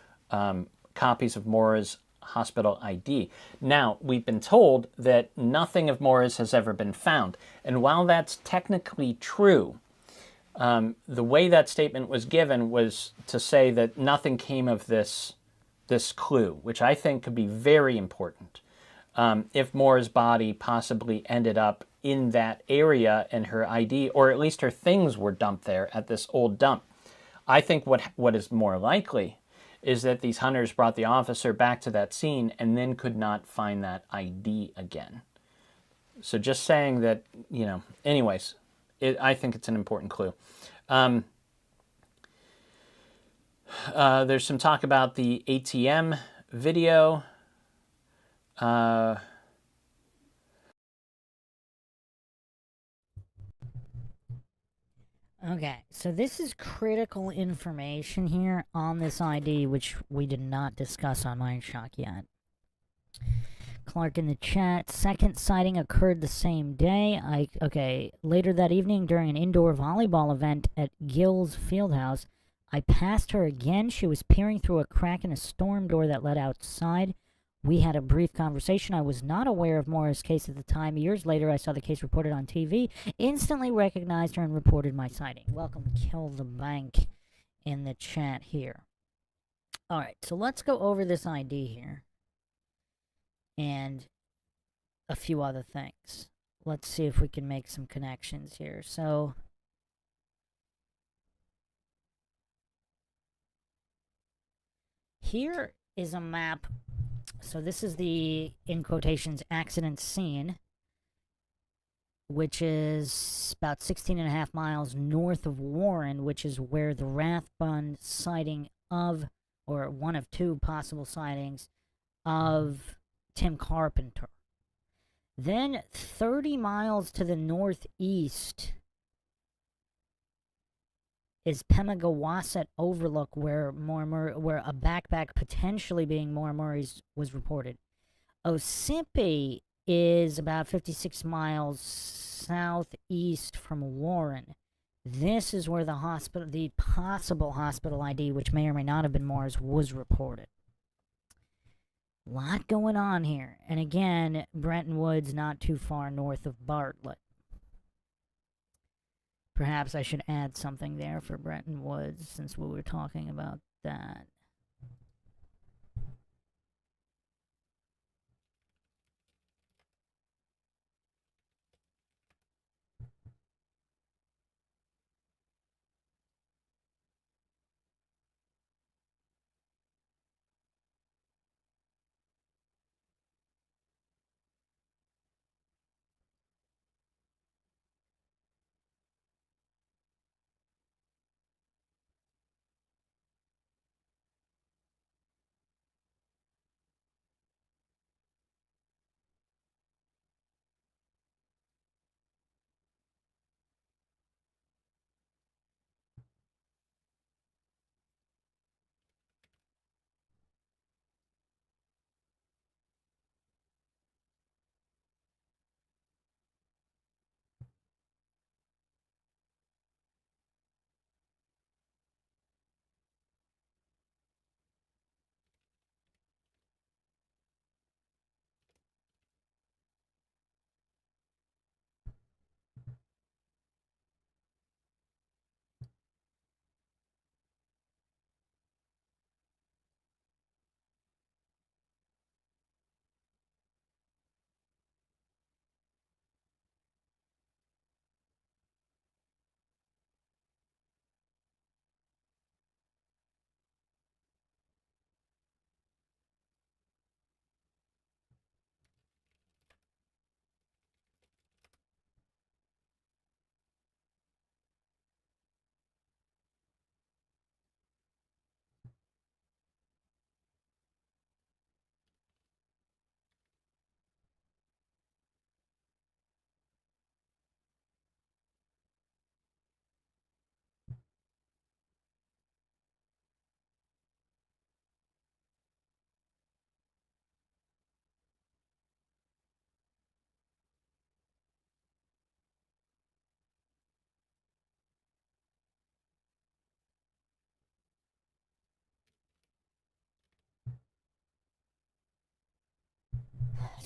copies of Maura's hospital ID. Now, we've been told that nothing of Maura's has ever been found. And while that's technically true, the way that statement was given was to say that nothing came of this clue, which I think could be very important. If Maura's body possibly ended up in that area and her ID, or at least her things were dumped there at this old dump. I think what is more likely is that these hunters brought the officer back to that scene and then could not find that ID again. So just saying that, anyways, I think it's an important clue. There's some talk about the ATM video. Okay, so this is critical information here on this ID, which we did not discuss on Mindshock yet. Clark in the chat, second sighting occurred the same day. Later that evening during an indoor volleyball event at Gill's Fieldhouse, I passed her again. She was peering through a crack in a storm door that led outside. We had a brief conversation. I was not aware of Maura's case at the time. Years later, I saw the case reported on TV, instantly recognized her, and reported my sighting. Welcome, Kill the Bank, in the chat here. All right, so let's go over this ID here and a few other things. Let's see if we can make some connections here. So, here is a map. So this is the, in quotations, accident scene, which is about 16.5 miles north of Warren, which is where the Rathbun sighting of, or one of two possible sightings of Tim Carpenter. Then 30 miles to the northeast is Pemigewasset Overlook, where a backpack potentially being Maura Murray's was reported. Ossipee is about 56 miles southeast from Warren. This is where the possible hospital ID, which may or may not have been Maura's, was reported. A lot going on here. And again, Brenton Woods not too far north of Bartlett. Perhaps I should add something there for Brenton Woods, since we were talking about that.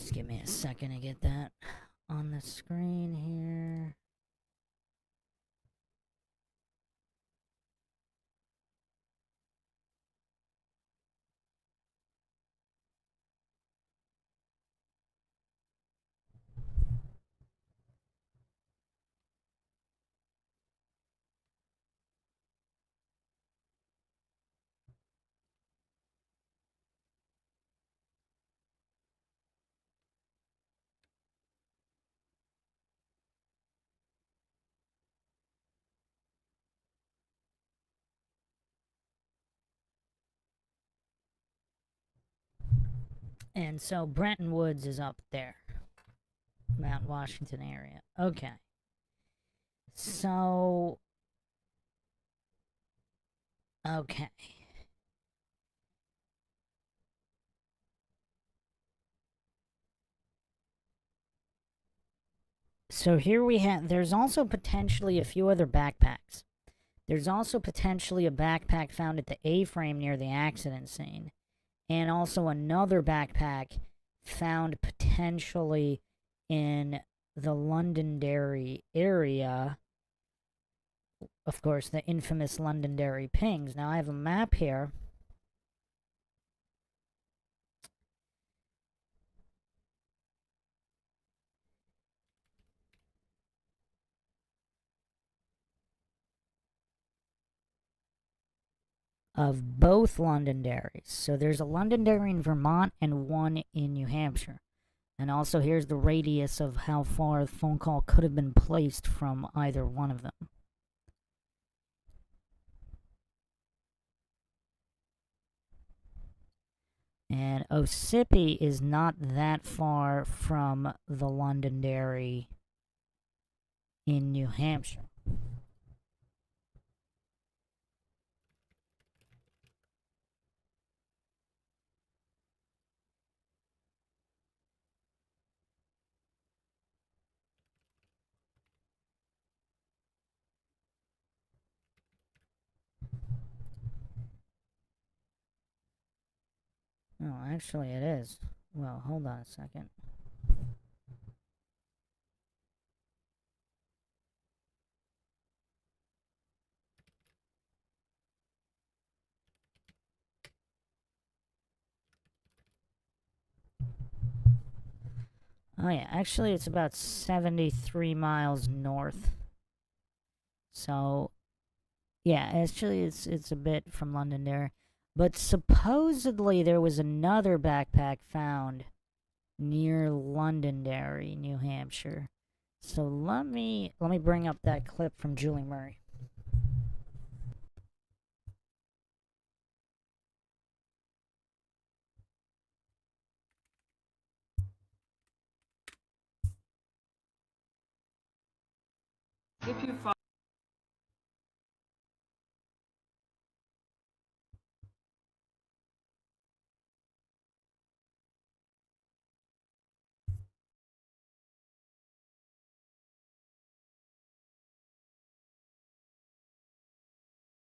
Just give me a second to get that on the screen here. And so Brenton Woods is up there, Mount Washington area. Okay. So, okay. So here we have, there's also potentially a few other backpacks. There's also potentially a backpack found at the A-frame near the accident scene. And also another backpack found potentially in the Londonderry area. Of course, the infamous Londonderry pings. Now, I have a map here. Of both Londonderrys. So there's a Londonderry in Vermont and one in New Hampshire. And also here's the radius of how far the phone call could have been placed from either one of them. And Ossipee is not that far from the Londonderry in New Hampshire. Oh, actually it is. Well, hold on a second. Oh yeah, actually it's about 73 miles north. So, yeah, actually it's a bit from Londonderry. But supposedly there was another backpack found near Londonderry, New Hampshire. So let me bring up that clip from Julie Murray. If you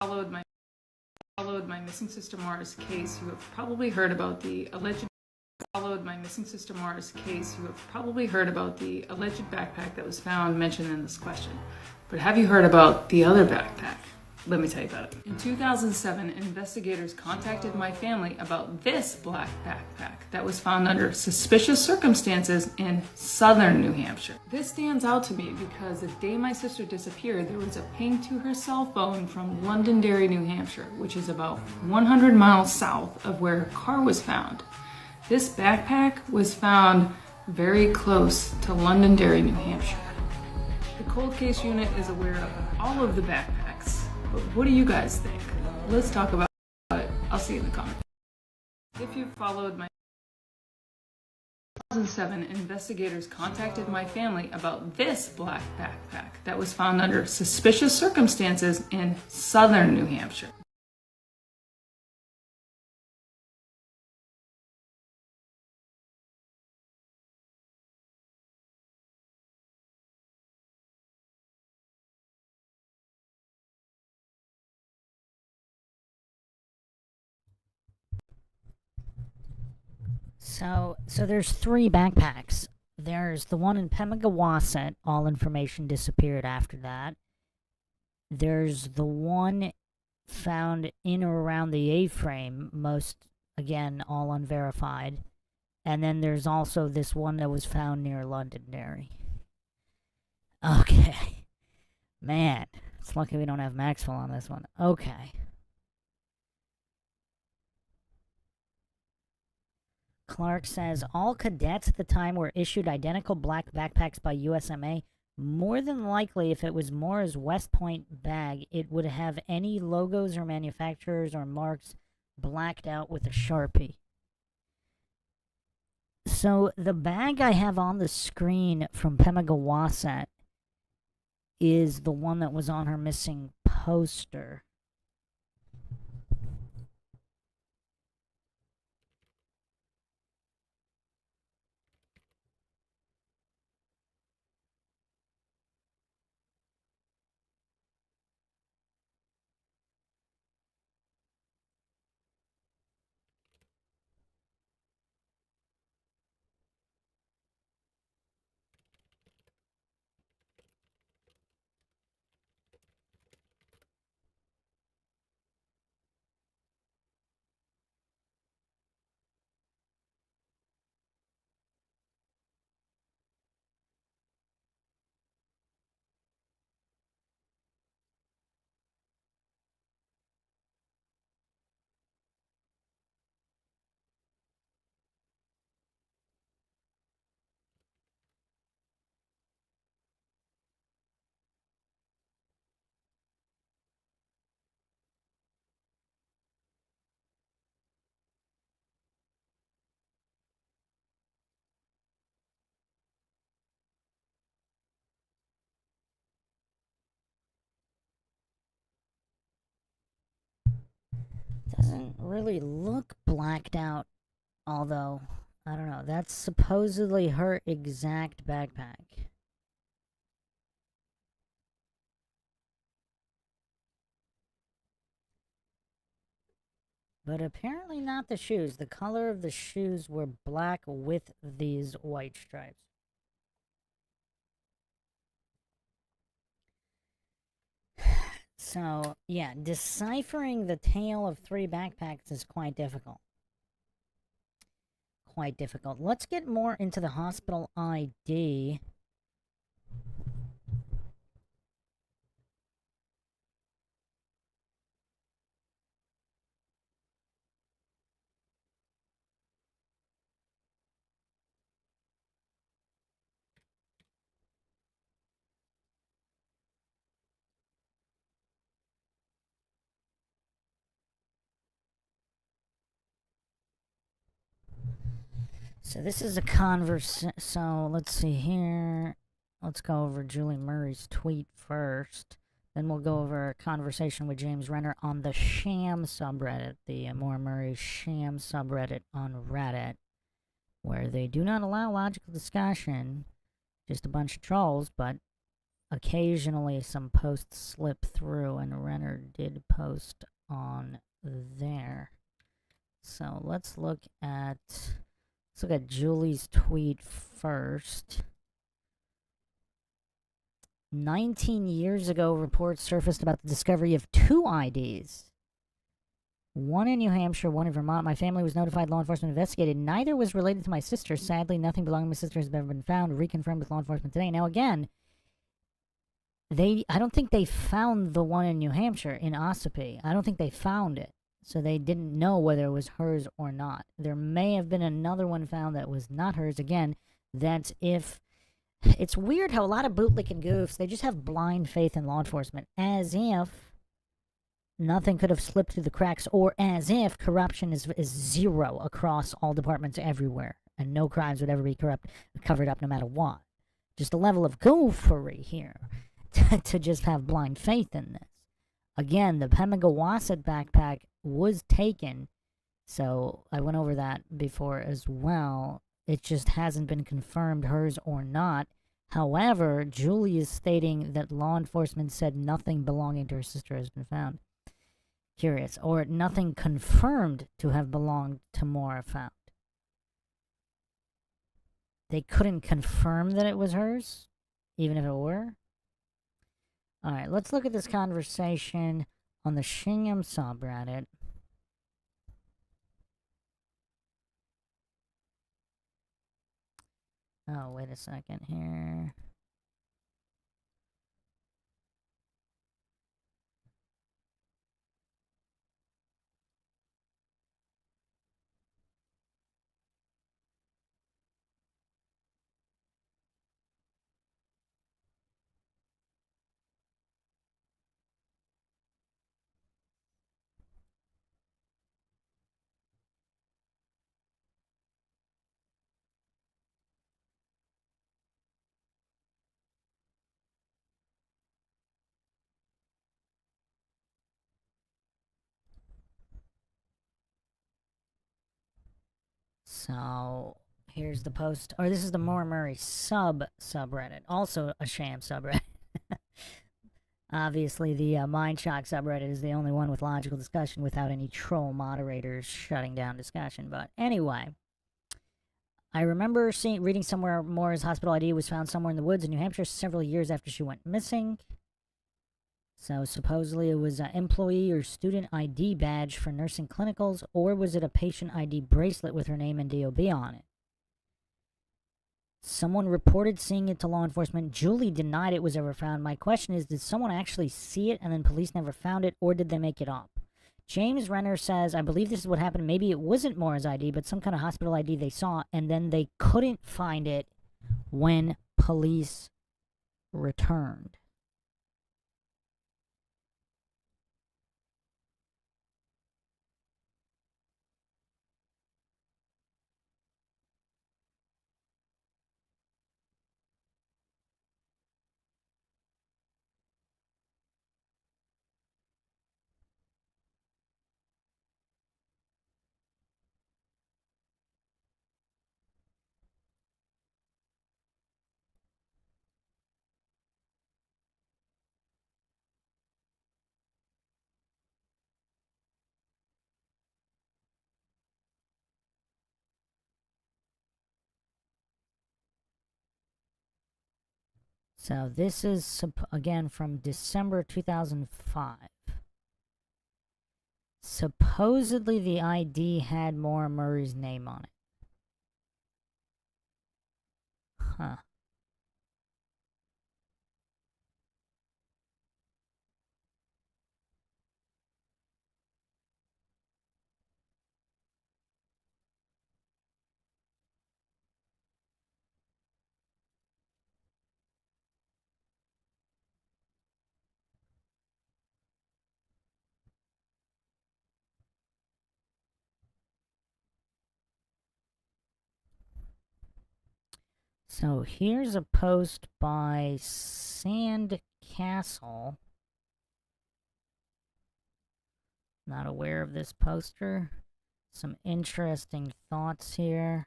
followed my missing sister Maura's case, you have probably heard about the alleged backpack that was found mentioned in this question. But have you heard about the other backpack? Let me tell you about it. In 2007, investigators contacted my family about this black backpack that was found under suspicious circumstances in southern New Hampshire. This stands out to me because the day my sister disappeared, there was a ping to her cell phone from Londonderry, New Hampshire, which is about 100 miles south of where her car was found. This backpack was found very close to Londonderry, New Hampshire. The cold case unit is aware of all of the backpacks. But what do you guys think? Let's talk about it. I'll see you in the comments. If you followed my 2007, investigators contacted my family about this black backpack that was found under suspicious circumstances in southern New Hampshire. So there's 3 backpacks. There's the one in Pemigewasset. All information disappeared after that. There's the one found in or around the A-frame, most, again, all unverified. And then there's also this one that was found near Londonderry. Okay. Man, it's lucky we don't have Maxwell on this one. Okay. Clark says, all cadets at the time were issued identical black backpacks by USMA. More than likely, if it was Maura's West Point bag, it would have any logos or manufacturers or marks blacked out with a Sharpie. So the bag I have on the screen from Pemigewasset is the one that was on her missing poster. Doesn't really look blacked out, although, I don't know. That's supposedly her exact backpack. But apparently not the shoes. The color of the shoes were black with these white stripes. So, yeah, deciphering the tale of 3 backpacks is quite difficult. Quite difficult. Let's get more into the hospital ID. So this is a so let's see here. Let's go over Julie Murray's tweet first. Then we'll go over a conversation with James Renner on the Sham subreddit, the Maura Murray Sham subreddit on Reddit, where they do not allow logical discussion, just a bunch of trolls, but occasionally some posts slip through, and Renner did post on there. So let's look at Julie's tweet first. 19 years ago, reports surfaced about the discovery of 2 IDs. One in New Hampshire, one in Vermont. My family was notified, law enforcement investigated. Neither was related to my sister. Sadly, nothing belonging to my sister has ever been found. Reconfirmed with law enforcement today. Now, again, I don't think they found the one in New Hampshire, in Ossipee. I don't think they found it. So they didn't know whether it was hers or not. There may have been another one found that was not hers. Again, that's if... It's weird how a lot of bootlicking goofs, they just have blind faith in law enforcement. As if nothing could have slipped through the cracks, or as if corruption is zero across all departments everywhere, and no crimes would ever be covered up no matter what. Just a level of goofery here to just have blind faith in this. Again, the Pemigewasset backpack was taken, so I went over that before as well. It just hasn't been confirmed hers or not. However, Julie is stating that law enforcement said nothing belonging to her sister has been found. Curious. Or nothing confirmed to have belonged to Maura found. They couldn't confirm that it was hers, even if it were. Alright, let's look at this conversation on the Shingyam subreddit. Oh, wait a second here. So, here's the post. Or this is the Maura Murray subreddit. Also a sham subreddit. Obviously, the Mindshock subreddit is the only one with logical discussion without any troll moderators shutting down discussion. But anyway, I remember reading somewhere Maura's hospital ID was found somewhere in the woods in New Hampshire several years after she went missing. So supposedly it was an employee or student ID badge for nursing clinicals, or was it a patient ID bracelet with her name and DOB on it? Someone reported seeing it to law enforcement. Julie denied it was ever found. My question is, did someone actually see it and then police never found it, or did they make it up? James Renner says, I believe this is what happened. Maybe it wasn't Maura's ID, but some kind of hospital ID they saw, and then they couldn't find it when police returned. So this is, again, from December 2005. Supposedly the ID had Maura Murray's name on it. Huh. So here's a post by Sandcastle. Not aware of this poster. Some interesting thoughts here.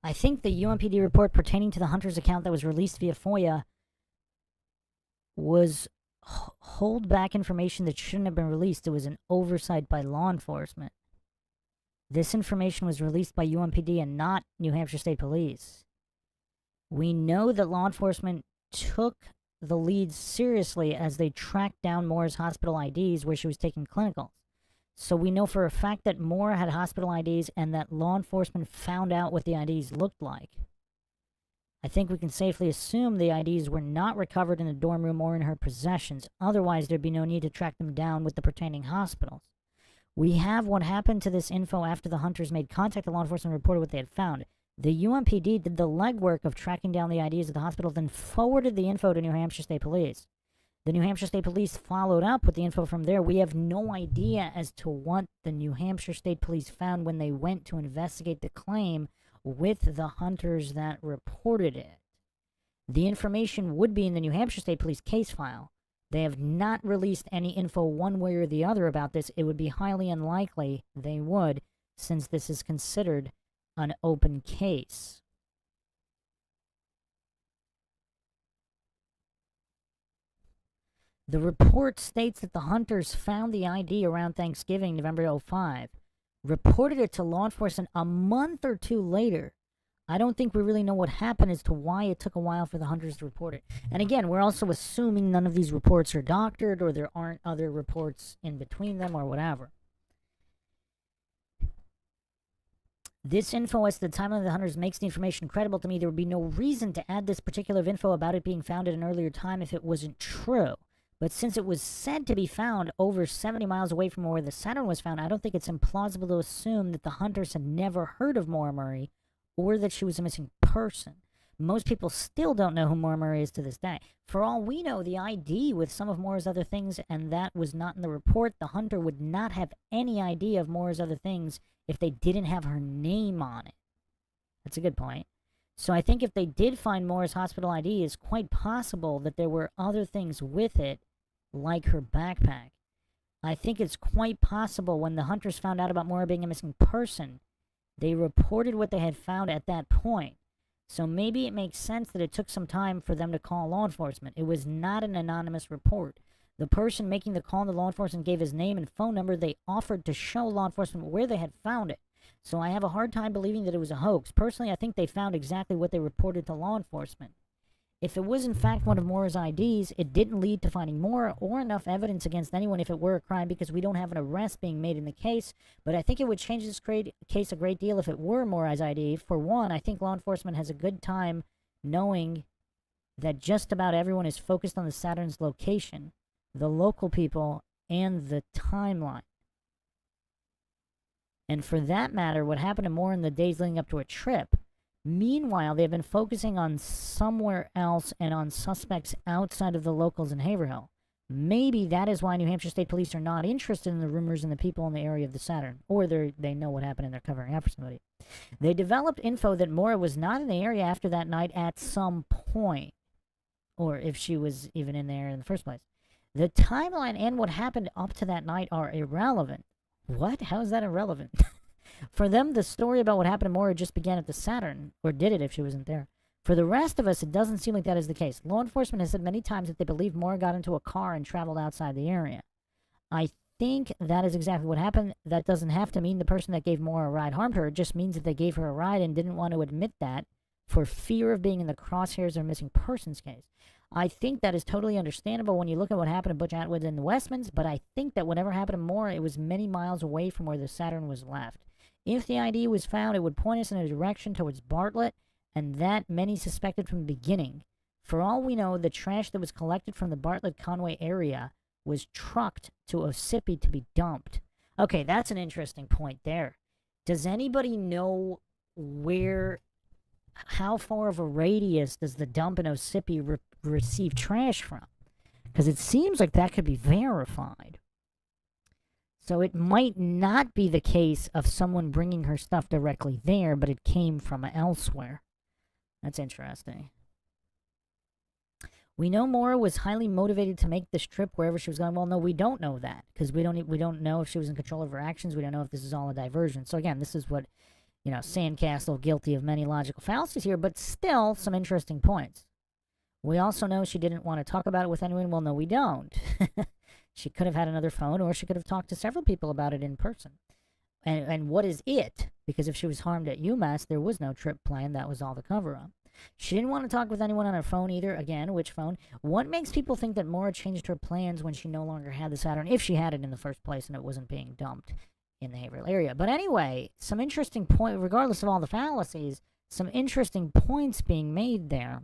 I think the UMPD report pertaining to the Hunter's account that was released via FOIA was hold back information that shouldn't have been released. It was an oversight by law enforcement. This information was released by UMPD and not New Hampshire State Police. We know that law enforcement took the lead seriously as they tracked down Maura's hospital IDs where she was taking clinicals. So we know for a fact that Maura had hospital IDs and that law enforcement found out what the IDs looked like. I think we can safely assume the IDs were not recovered in the dorm room or in her possessions. Otherwise, there'd be no need to track them down with the pertaining hospitals. We have what happened to this info after the Hunters made contact. The law enforcement reported what they had found. The UMPD did the legwork of tracking down the IDs of the hospital, then forwarded the info to New Hampshire State Police. The New Hampshire State Police followed up with the info from there. We have no idea as to what the New Hampshire State Police found when they went to investigate the claim with the Hunters that reported it. The information would be in the New Hampshire State Police case file. They have not released any info one way or the other about this. It would be highly unlikely they would, since this is considered an open case. The report states that the hunters found the ID around Thanksgiving, November '05, reported it to law enforcement a month or two later. I don't think we really know what happened as to why it took a while for the hunters to report it. And again, we're also assuming none of these reports are doctored or there aren't other reports in between them or whatever. This info as to the timeline of the hunters makes the information credible to me. There would be no reason to add this particular info about it being found at an earlier time if it wasn't true. But since it was said to be found over 70 miles away from where the Saturn was found, I don't think it's implausible to assume that the hunters had never heard of Maura Murray or that she was a missing person. Most people still don't know who Maura Murray is to this day. For all we know, the ID with some of Maura's other things, and that was not in the report, the hunter would not have any idea of Maura's other things if they didn't have her name on it. That's a good point. So I think if they did find Maura's hospital ID, it's quite possible that there were other things with it, like her backpack. I think it's quite possible when the hunters found out about Maura being a missing person, they reported what they had found at that point. So maybe it makes sense that it took some time for them to call law enforcement. It was not an anonymous report. The person making the call to law enforcement gave his name and phone number. They offered to show law enforcement where they had found it. So I have a hard time believing that it was a hoax. Personally, I think they found exactly what they reported to law enforcement. If it was in fact one of Maura's IDs, it didn't lead to finding Maura or enough evidence against anyone if it were a crime, because we don't have an arrest being made in the case. But I think it would change this case a great deal if it were Maura's ID. For one, I think law enforcement has a good time knowing that just about everyone is focused on the Saturn's location, the local people, and the timeline. And for that matter, what happened to Maura in the days leading up to her trip. Meanwhile, they've been focusing on somewhere else and on suspects outside of the locals in Haverhill. Maybe that is why New Hampshire State Police are not interested in the rumors and the people in the area of the Saturn, or they know what happened and they're covering up for somebody. They developed info that Maura was not in the area after that night at some point, or if she was even in there in the first place. The timeline and what happened up to that night are irrelevant. What? How is that irrelevant? For them, the story about what happened to Maura just began at the Saturn, or did it if she wasn't there? For the rest of us, it doesn't seem like that is the case. Law enforcement has said many times that they believe Maura got into a car and traveled outside the area. I think that is exactly what happened. That doesn't have to mean the person that gave Maura a ride harmed her. It just means that they gave her a ride and didn't want to admit that for fear of being in the crosshairs of a missing persons case. I think that is totally understandable when you look at what happened to Butch Atwood and the Westmans, but I think that whatever happened to Maura, it was many miles away from where the Saturn was left. If the ID was found, it would point us in a direction towards Bartlett, and that many suspected from the beginning. For all we know, the trash that was collected from the Bartlett-Conway area was trucked to Ossipee to be dumped. Okay, that's an interesting point there. Does anybody know how far of a radius does the dump in Ossipee receive trash from? Because it seems like that could be verified. So it might not be the case of someone bringing her stuff directly there, but it came from elsewhere. That's interesting. We know Maura was highly motivated to make this trip wherever she was going. Well, no, we don't know that, because we don't know if she was in control of her actions. We don't know if this is all a diversion. So again, this is what, Sandcastle, guilty of many logical fallacies here, but still some interesting points. We also know she didn't want to talk about it with anyone. Well, no, we don't. She could have had another phone, or she could have talked to several people about it in person. And what is it? Because if she was harmed at UMass, there was no trip planned. That was all the cover-up. She didn't want to talk with anyone on her phone either. Again, which phone? What makes people think that Maura changed her plans when she no longer had the Saturn, if she had it in the first place and it wasn't being dumped in the Haverhill area? But anyway, some interesting point, regardless of all the fallacies, some interesting points being made there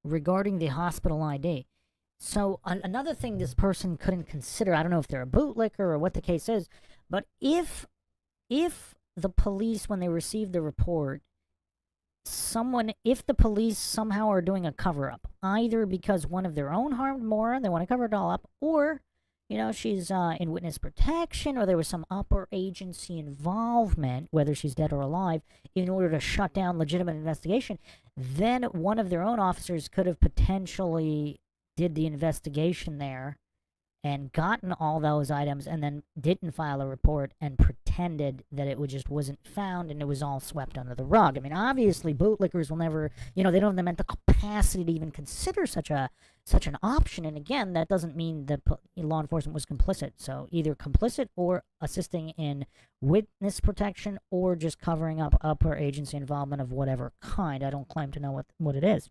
regarding the hospital ID. So another thing this person couldn't consider, I don't know if they're a bootlicker or what the case is, but if the police, when they received the report, if the police somehow are doing a cover-up, either because one of their own harmed Maura, they want to cover it all up, or, she's in witness protection, or there was some upper agency involvement, whether she's dead or alive, in order to shut down legitimate investigation, then one of their own officers could have potentially did the investigation there and gotten all those items and then didn't file a report and pretended that it just wasn't found and it was all swept under the rug. I mean, obviously, bootlickers will never, they don't have the mental capacity to even consider such an option. And again, that doesn't mean that law enforcement was complicit. So either complicit or assisting in witness protection or just covering up upper agency involvement of whatever kind. I don't claim to know what it is.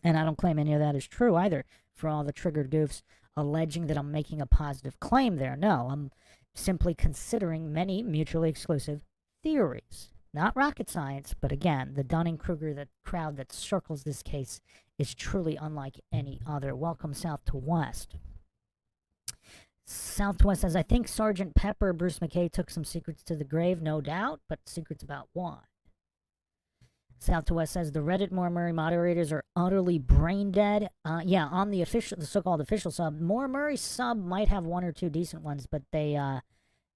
And I don't claim any of that is true either, for all the triggered goofs alleging that I'm making a positive claim there. No, I'm simply considering many mutually exclusive theories. Not rocket science, but again, the Dunning-Kruger, the crowd that circles this case, is truly unlike any other. Welcome South to West. Southwest says, I think Sergeant Pepper, Bruce McKay, took some secrets to the grave, no doubt, but secrets about what? South to West says the Reddit Maura Murray moderators are utterly brain dead. Yeah, on the so-called official sub, Maura Murray sub might have one or two decent ones, but they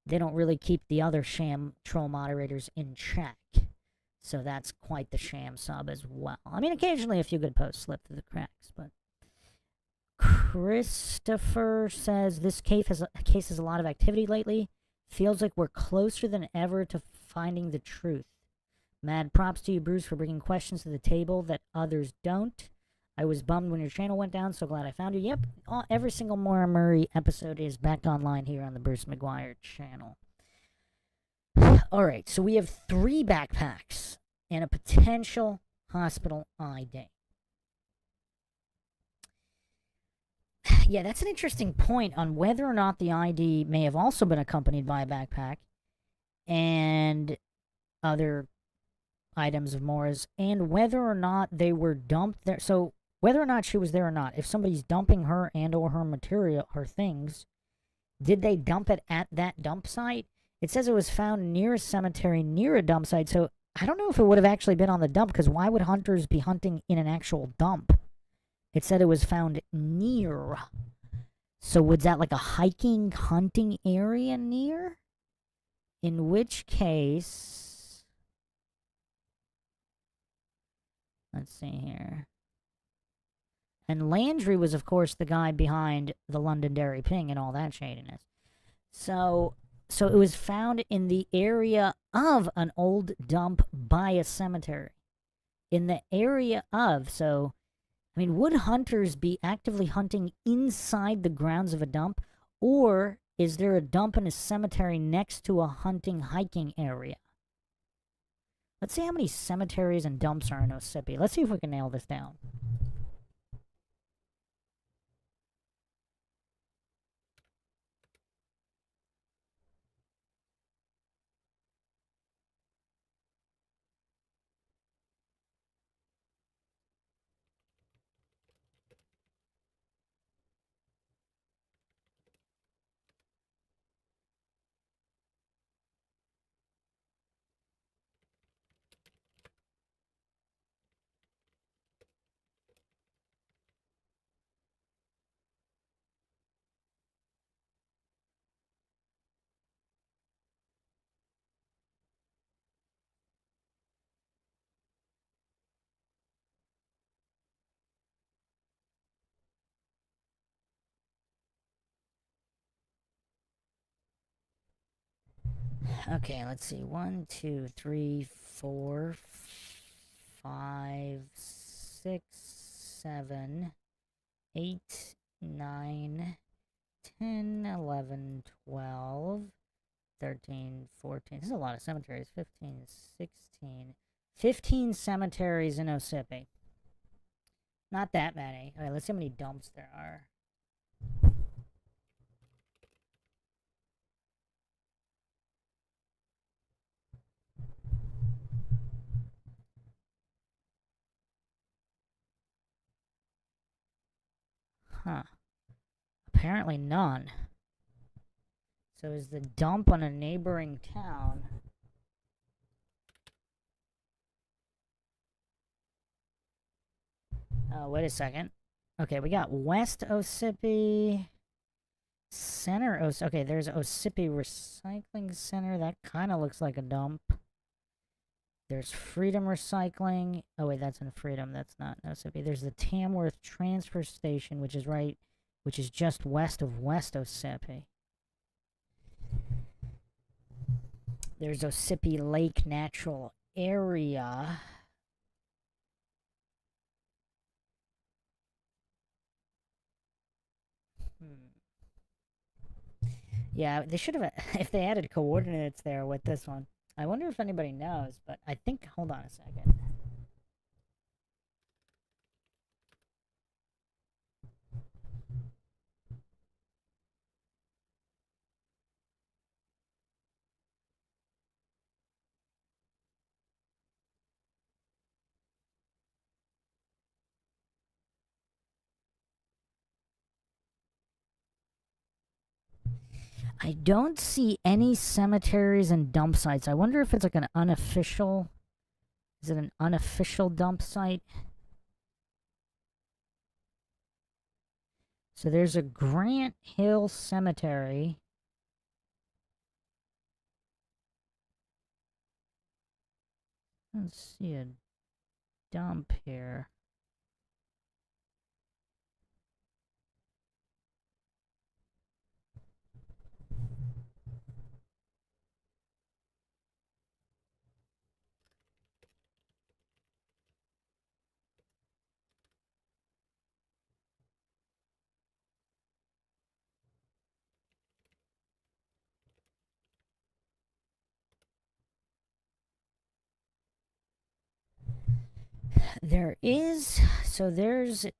don't really keep the other sham troll moderators in check. So that's quite the sham sub as well. I mean, occasionally a few good posts slip through the cracks, but Christopher says this case has a lot of activity lately. Feels like we're closer than ever to finding the truth. Mad props to you, Bruce, for bringing questions to the table that others don't. I was bummed when your channel went down, so glad I found you. Yep, every single Maura Murray episode is back online here on the Bruce McGuire channel. Alright, so we have 3 backpacks and a potential hospital ID. Yeah, that's an interesting point on whether or not the ID may have also been accompanied by a backpack and other items of Maura's, and whether or not they were dumped there. So whether or not she was there or not, if somebody's dumping her and or her material, her things, did they dump it at that dump site? It says it was found near a cemetery, near a dump site, so I don't know if it would have actually been on the dump, because why would hunters be hunting in an actual dump? It said it was found near. So was that like a hiking, hunting area near? In which case, let's see here. And Landry was, of course, the guy behind the Londonderry Ping and all that shadiness. So it was found in the area of an old dump by a cemetery. In the area of, so, I mean, would hunters be actively hunting inside the grounds of a dump? Or is there a dump in a cemetery next to a hunting, hiking area? Let's see how many cemeteries and dumps are in Ossipee. Let's see if we can nail this down. Okay, let's see. 1, 2, 3, 4, 5, 6, 7, 8, 9, 10, 11, 12, 13, 14. This is a lot of cemeteries. 15, 16. 15 cemeteries in Ossipee. Not that many. Alright, let's see how many dumps there are. Huh. Apparently none. So is the dump on a neighboring town? Oh, wait a second. Okay, we got West Ossipee, Center Ossipee. Okay, there's Ossipee Recycling Center. That kind of looks like a dump. There's Freedom Recycling. Oh, wait, that's in Freedom. That's not Ossipee. There's the Tamworth Transfer Station, which is right which is just west of West Ossipee. There's Ossipee Lake Natural Area. Yeah, they should have, if they added coordinates there with this one. I wonder if anybody knows, but I think, hold on a second. I don't see any cemeteries and dump sites. I wonder if it's like an unofficial. Is it an unofficial dump site? So there's a Grant Hill Cemetery. Let's see a dump here. There's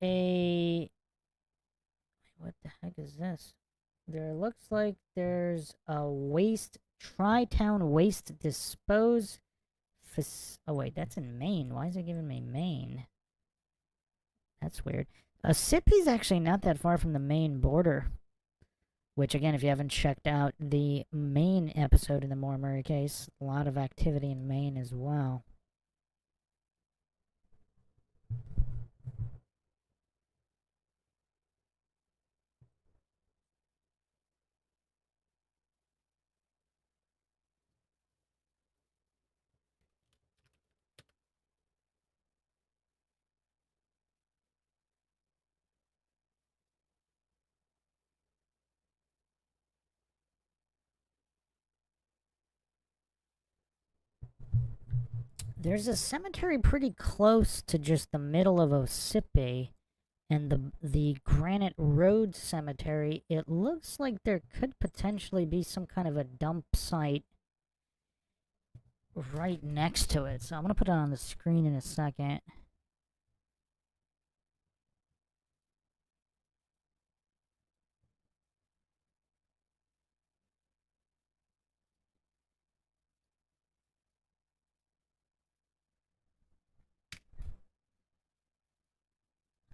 a, what the heck is this? There looks like there's a Tri-Town Waste Dispose. Oh wait, that's in Maine. Why is it giving me Maine? That's weird. Ossipee's actually not that far from the Maine border. Which, again, if you haven't checked out the Maine episode in the Maura Murray case, a lot of activity in Maine as well. There's a cemetery pretty close to just the middle of Ossipee, and the Granite Road Cemetery. It looks like there could potentially be some kind of a dump site right next to it. So I'm gonna put it on the screen in a second.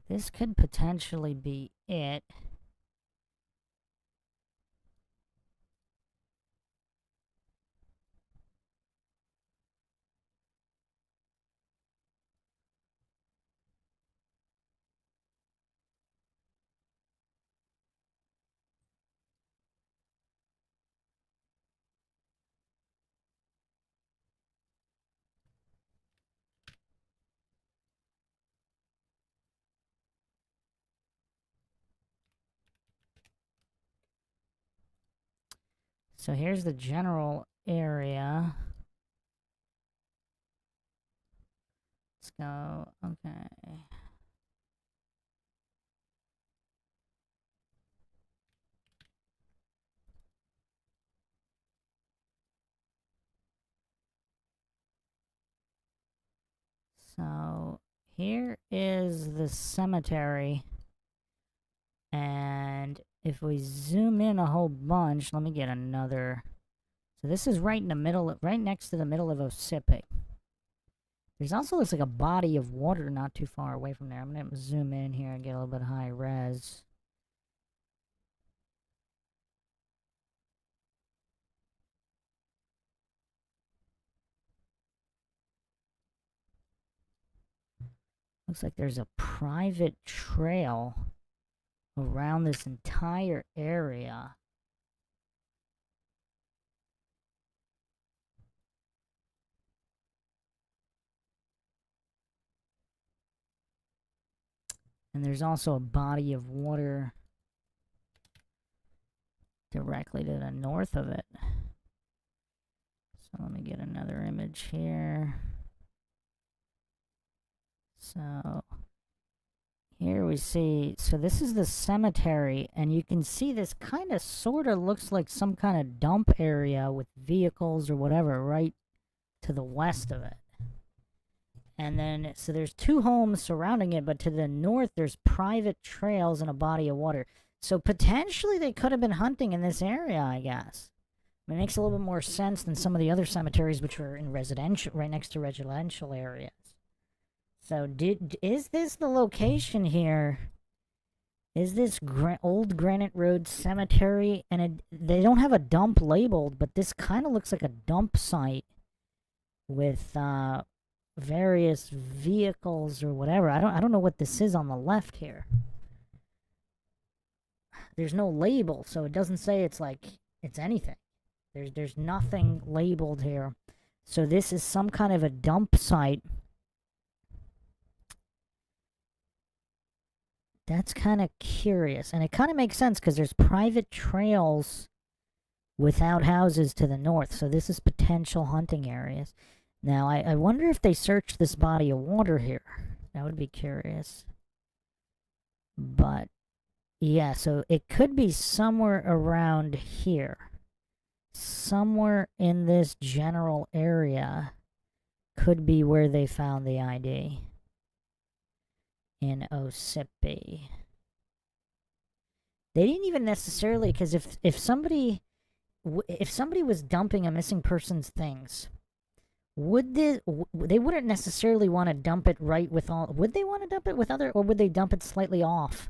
This could potentially be it. So here's the general area. Let's go. Okay. So here is the cemetery. And if we zoom in a whole bunch, let me get another. So this is right in the middle, right next to the middle of Ossipee. There's also looks like a body of water not too far away from there. I'm going to zoom in here and get a little bit high res. Looks like there's a private trail around this entire area. And there's also a body of water directly to the north of it. So let me get another image here. So here we see, so this is the cemetery, and you can see this kind of sort of looks like some kind of dump area with vehicles or whatever right to the west of it. And then, so there's 2 homes surrounding it, but to the north there's private trails and a body of water. So potentially they could have been hunting in this area, I guess. It makes a little bit more sense than some of the other cemeteries, which are in residential, right next to residential areas. So, is this the location here? Is this old Granite Road Cemetery? And they don't have a dump labeled, but this kind of looks like a dump site with various vehicles or whatever. I don't know what this is on the left here. There's no label, so it doesn't say it's like it's anything. There's nothing labeled here. So this is some kind of a dump site. That's kind of curious. And it kind of makes sense because there's private trails without houses to the north. So this is potential hunting areas. Now, I wonder if they searched this body of water here. That would be curious. But, yeah, so it could be somewhere around here. Somewhere in this general area could be where they found the ID. In Ossipee. They didn't even necessarily, because if somebody was dumping a missing person's things, they wouldn't necessarily want to dump it right with all. Would they want to dump it with other, or would they dump it slightly off?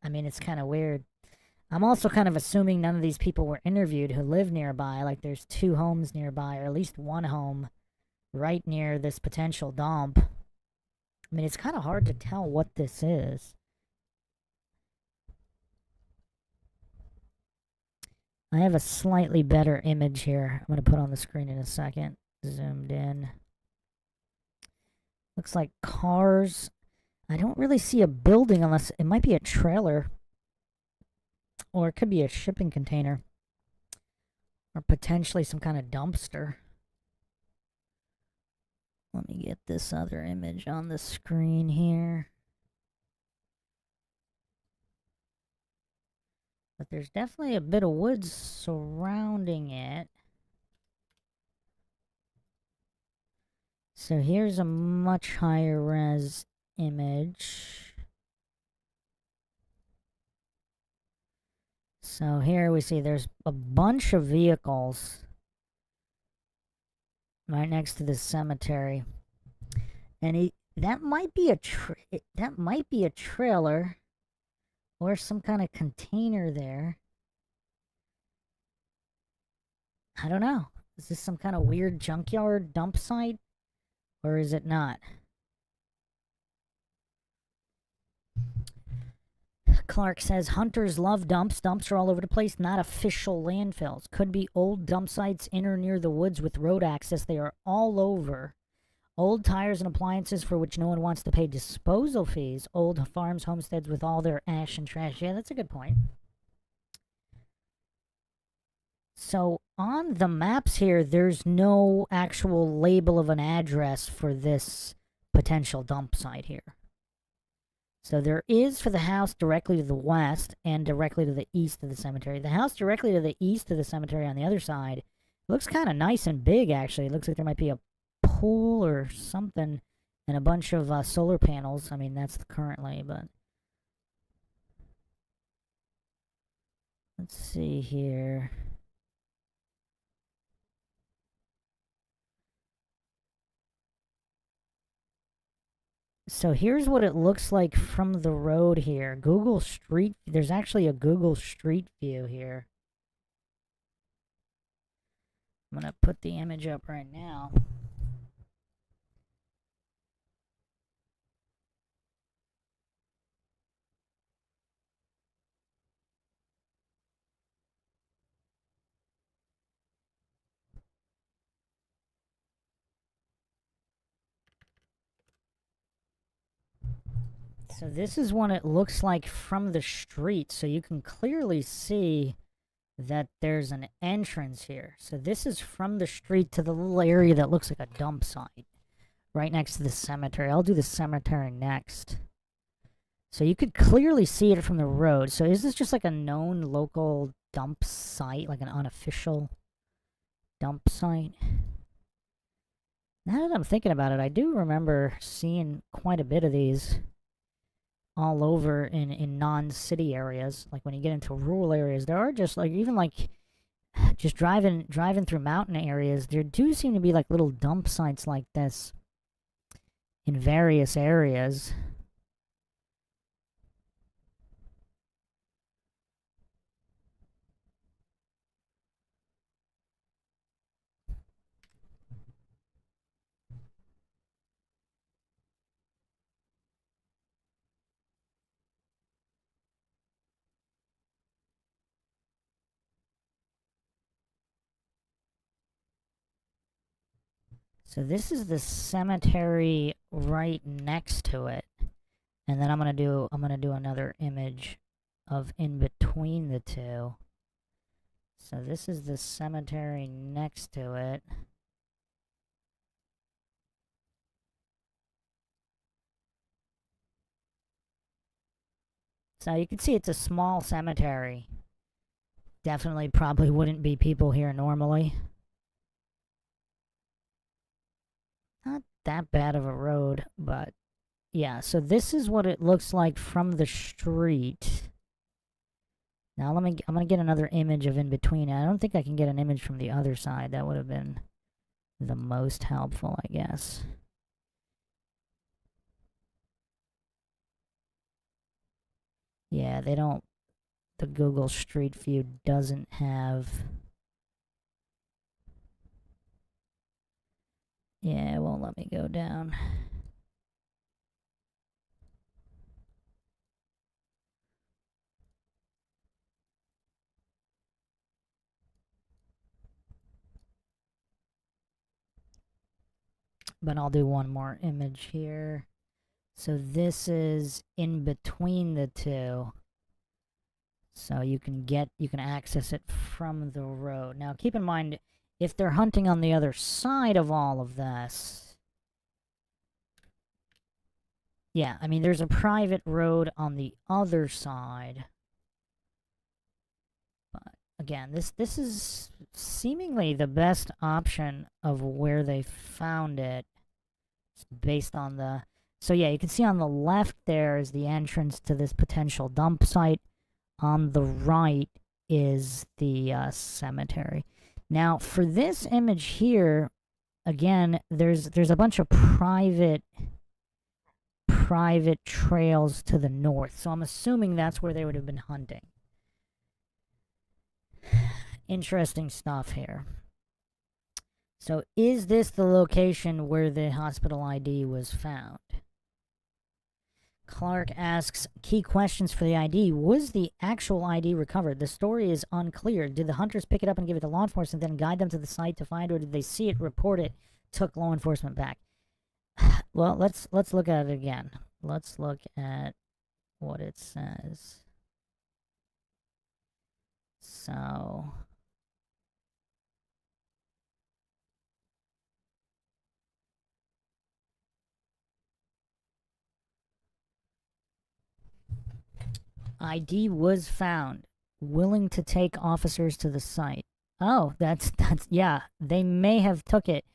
I mean, it's kind of weird. I'm also kind of assuming none of these people were interviewed who live nearby. Like, there's 2 homes nearby, or at least 1 home right near this potential dump. I mean, it's kind of hard to tell what this is. I have a slightly better image here. I'm going to put on the screen in a second. Zoomed in. Looks like cars. I don't really see a building unless it might be a trailer. Or it could be a shipping container. Or potentially some kind of dumpster. Let me get this other image on the screen here. But there's definitely a bit of woods surrounding it. So here's a much higher res image. So here we see there's a bunch of vehicles right next to this cemetery. And that might be a trailer or some kind of container there. I don't know. Is this some kind of weird junkyard dump site? Or is it not? Clark says, hunters love dumps. Dumps are all over the place, not official landfills. Could be old dump sites in or near the woods with road access. They are all over. Old tires and appliances for which no one wants to pay disposal fees. Old farms, homesteads with all their ash and trash. Yeah, that's a good point. So on the maps here, there's no actual label of an address for this potential dump site here. So there is for the house directly to the west and directly to the east of the cemetery. The house directly to the east of the cemetery on the other side looks kind of nice and big, actually. It looks like there might be a pool or something and a bunch of solar panels. I mean, that's currently, but let's see here. So here's what it looks like from the road here. Google Street, there's actually a Google Street View here. I'm gonna put the image up right now. So this is what it looks like from the street. So you can clearly see that there's an entrance here. So this is from the street to the little area that looks like a dump site. Right next to the cemetery. I'll do the cemetery next. So you could clearly see it from the road. So is this just like a known local dump site? Like an unofficial dump site? Now that I'm thinking about it, I do remember seeing quite a bit of these all over in non-city areas. Like when you get into rural areas, there are just like, even like just driving through mountain areas, there do seem to be like little dump sites like this in various areas. So this is the cemetery right next to it. And then I'm gonna do another image of in between the two. So this is the cemetery next to it. So you can see it's a small cemetery. Definitely probably wouldn't be people here normally. Not that bad of a road, but yeah, so this is what it looks like from the street. Now I'm gonna get another image of in between. I don't think I can get an image from the other side. That would have been the most helpful, I guess. Yeah, they don't, the Google Street View doesn't have, yeah, it won't let me go down. But I'll do one more image here. So this is in between the two. So you can access it from the road. Now keep in mind, if they're hunting on the other side of all of this, yeah, I mean, there's a private road on the other side. But again, this is seemingly the best option of where they found it. It's based on the, so yeah, you can see on the left there is the entrance to this potential dump site. On the right is the cemetery. Now, for this image here, again, there's a bunch of private trails to the north. So I'm assuming that's where they would have been hunting. Interesting stuff here. So is this the location where the hospital ID was found? Clark asks, key questions for the ID. Was the actual ID recovered? The story is unclear. Did the hunters pick it up and give it to law enforcement, then guide them to the site to find, or did they see it, report it, took law enforcement back? Well, let's look at it again. Let's look at what it says. So ID was found. Willing to take officers to the site. Oh, that's yeah. They may have took it.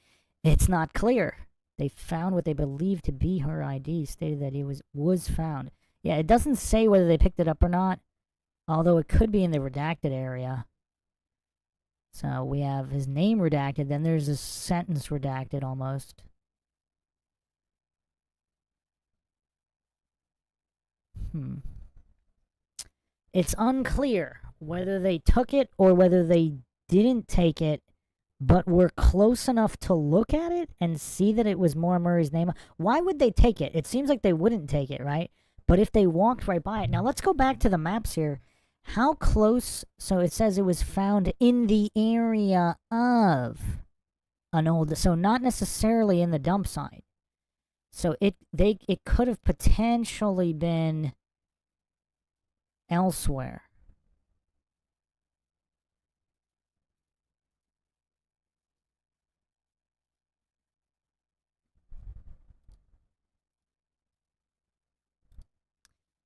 It's not clear. They found what they believe to be her ID. Stated that it was found. Yeah, it doesn't say whether they picked it up or not. Although it could be in the redacted area. So we have his name redacted. Then there's a sentence redacted almost. It's unclear whether they took it or whether they didn't take it, but were close enough to look at it and see that it was Maura Murray's name. Why would they take it? It seems like they wouldn't take it, right? But if they walked right by it. Now let's go back to the maps here. How close? So it says it was found in the area of an old, so not necessarily in the dump site. So it could have potentially been elsewhere.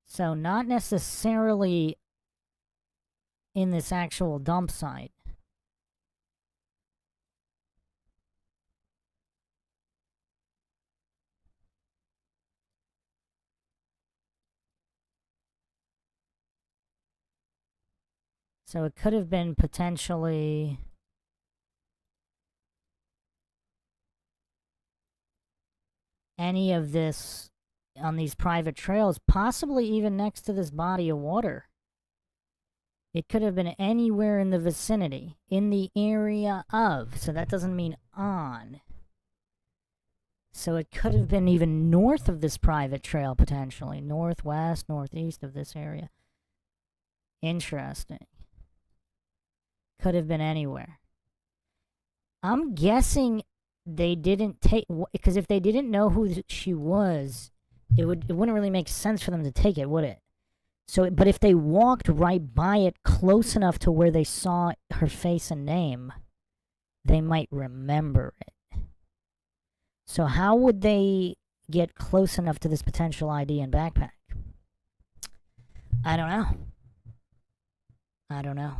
So not necessarily in this actual dump site. So it could have been potentially any of this on these private trails, possibly even next to this body of water. It could have been anywhere in the vicinity, in the area of, so that doesn't mean on. So it could have been even north of this private trail, potentially. Northwest, northeast of this area. Interesting. Could have been anywhere. I'm guessing they didn't take, because if they didn't know who she was, it wouldn't really make sense for them to take it, would it? So, but if they walked right by it close enough to where they saw her face and name, they might remember it. So how would they get close enough to this potential ID and backpack? I don't know. I don't know.